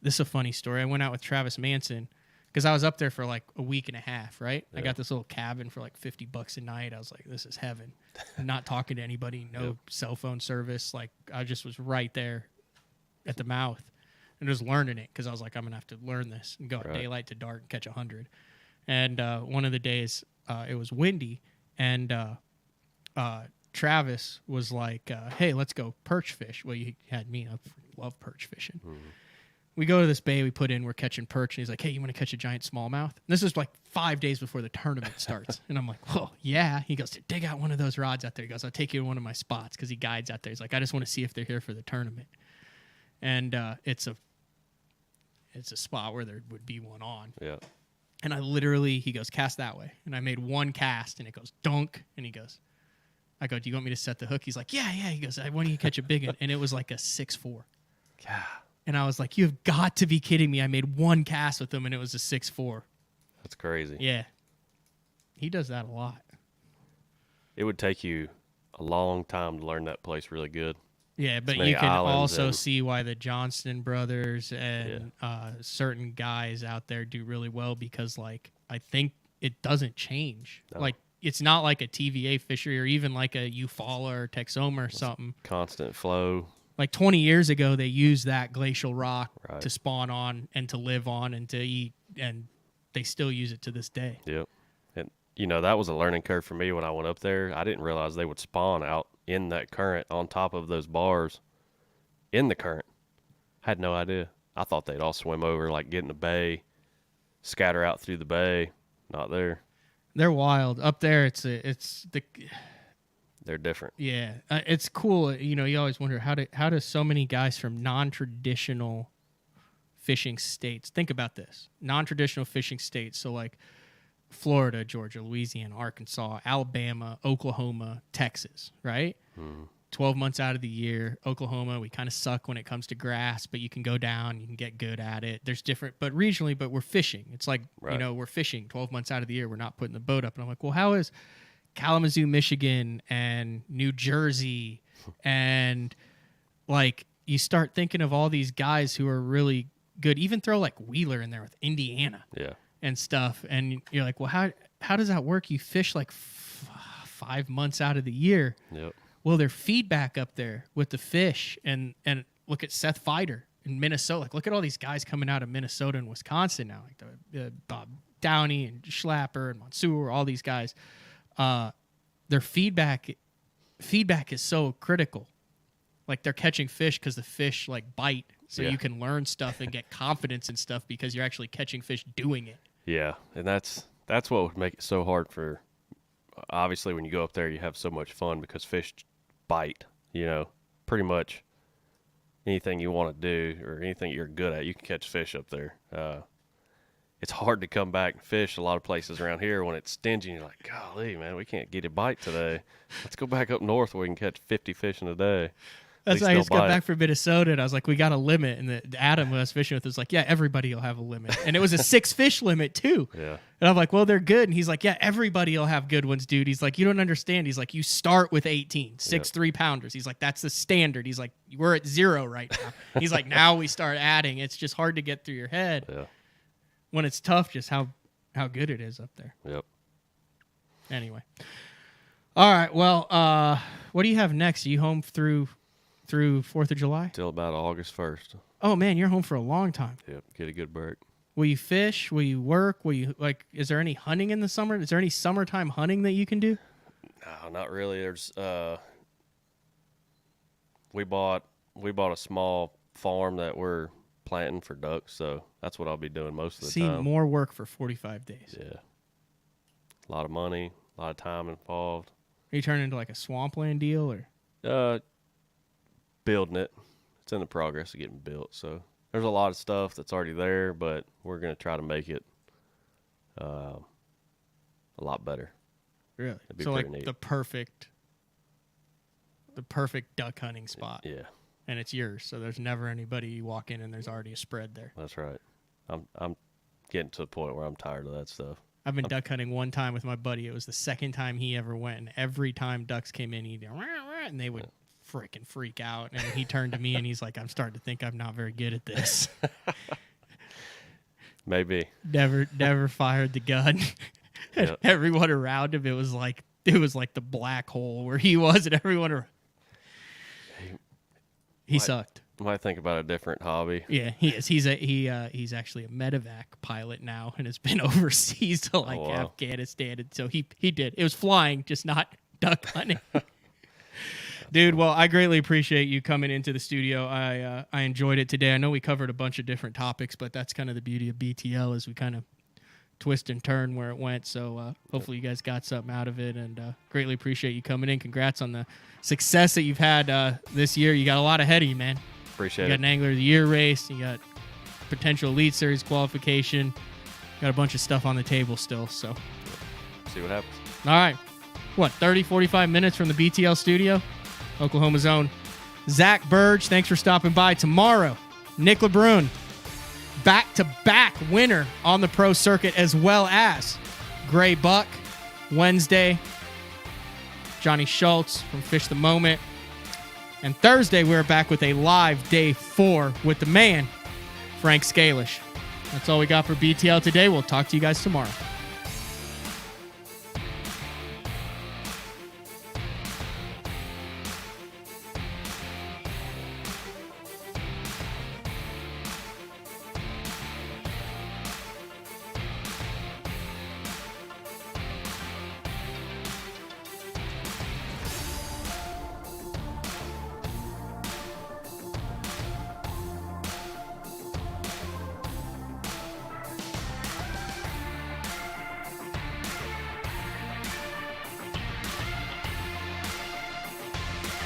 This is a funny story. I went out with Travis Manson because I was up there for like a week and a half, right? Yeah. I got this little cabin for like $50 a night. I was like, this is heaven. Not talking to anybody, no cell phone service. Like I just was right there at the mouth and just learning it because I was like, I'm going to have to learn this and go daylight to dark and catch 100. And one of the days it was windy and Travis was like, hey, let's go perch fish. Well, he had me. I love perch fishing. Mm-hmm. We go to this bay we put in. We're catching perch. And he's like, hey, you want to catch a giant smallmouth? And this is like 5 days before the tournament starts. And I'm like, well, yeah. He goes, dig out one of those rods out there. He goes, I'll take you to one of my spots because he guides out there. He's like, I just want to see if they're here for the tournament. And it's it's a spot where there would be one on. Yeah. And I literally, he goes, cast that way. And I made one cast, and it goes, dunk. And he goes, I go, do you want me to set the hook? He's like, yeah. He goes, I want you to catch a big one. And it was like a 6.4. Yeah. And I was like, you've got to be kidding me. I made one cast with him, and it was a 6.4. That's crazy. Yeah. He does that a lot. It would take you a long time to learn that place really good. Yeah, but you can also see why the Johnston brothers and certain guys out there do really well because, like, I think it doesn't change. No. Like, it's not like a TVA fishery or even like a Eufaula or Texoma or something. Constant flow. Like 20 years ago, they used that glacial rock to spawn on and to live on and to eat, and they still use it to this day. Yep. And, you know, that was a learning curve for me when I went up there. I didn't realize they would spawn out in that current on top of those bars in the current. Had no idea. I thought they'd all swim over, like get in the bay, scatter out through the bay. Not there. They're wild up there. They're different. Yeah, it's cool. You know, you always wonder how do so many guys from non-traditional fishing states think about this? Non-traditional fishing states, so like Florida, Georgia, Louisiana, Arkansas, Alabama, Oklahoma, Texas, right? 12 months out of the year. Oklahoma, we kind of suck when it comes to grass, but you can go down, you can get good at it. There's different, but regionally, but we're fishing. It's like, you know, we're fishing 12 months out of the year. We're not putting the boat up. And I'm like, well, how is Kalamazoo, Michigan and New Jersey? And like, you start thinking of all these guys who are really good. Even throw like Wheeler in there with Indiana. Yeah. And stuff, and you're like, well, how does that work? You fish like 5 months out of the year. Yep. Well, their feedback up there with the fish, and look at Seth Feider in Minnesota. Like, look at all these guys coming out of Minnesota and Wisconsin now, like the Bob Downey and Schlapper and Mansour, all these guys. Their feedback is so critical. Like, they're catching fish because the fish like bite. So you can learn stuff and get confidence in stuff because you're actually catching fish doing it. Yeah, and that's what would make it so hard for. Obviously, when you go up there, you have so much fun because fish bite. You know, pretty much anything you want to do or anything you're good at, you can catch fish up there. It's hard to come back and fish a lot of places around here when it's stingy. You're like, golly, man, we can't get a bite today. Let's go back up north where we can catch 50 fish in a day. That's why I just got back from Minnesota, and I was like, we got a limit. And the Adam who I was fishing with was like, yeah, everybody will have a limit. And it was a 6 fish limit, too. Yeah. And I'm like, well, they're good. And he's like, yeah, everybody will have good ones, dude. He's like, you don't understand. He's like, you start with 18, 6 3-pounders. He's like, that's the standard. He's like, we're at 0 right now. He's like, now we start adding. It's just hard to get through your head. Yeah. When it's tough, just how good it is up there. Yep. Anyway. All right, well, what do you have next? Are you home through 4th of July? Till about August 1st. Oh, man, you're home for a long time. Yep, get a good break. Will you fish? Will you work? Will you, like, is there any hunting in the summer? Is there any summertime hunting that you can do? No, not really. There's, we bought a small farm that we're planting for ducks, so that's what I'll be doing most of the time. More work for 45 days. Yeah. A lot of money, a lot of time involved. Are you turning into like a swampland deal or? Building it. It's in the progress of getting built. So there's a lot of stuff that's already there, but we're going to try to make it a lot better. Really? It'd be so like neat. the perfect duck hunting spot. Yeah. And it's yours. So there's never anybody you walk in and there's already a spread there. That's right. I'm getting to the point where I'm tired of that stuff. I've been duck hunting one time with my buddy. It was the second time he ever went, and every time ducks came in, he'd rah, rah, and they would freaking freak out. And he turned to me and he's like, I'm starting to think I'm not very good at this. Maybe. Never fired the gun. And everyone around him, it was like the black hole where he was, and everyone around. He sucked. Might think about a different hobby. Yeah, he is. He's actually a medevac pilot now and has been overseas to Afghanistan. And so he did. It was flying, just not duck hunting. Dude, well, I greatly appreciate you coming into the studio. I enjoyed it today. I know we covered a bunch of different topics, but that's kind of the beauty of BTL is we kind of twist and turn where it went. So hopefully you guys got something out of it, and greatly appreciate you coming in. Congrats on the success that you've had this year. You got a lot ahead of you, man. Appreciate it. You got an Angler of the Year race. You got potential Elite Series qualification. Got a bunch of stuff on the table still, so. See what happens. All right. 30, 45 minutes from the BTL studio? Oklahoma's own Zack Birge, thanks for stopping by. Tomorrow, Nick LeBrun, back-to-back winner on the pro circuit, as well as Gray Buck. Wednesday, Johnny Schultz from Fish the Moment. And Thursday, we're back with a live day 4 with the man, Frank Scalish. That's all we got for BTL today. We'll talk to you guys tomorrow.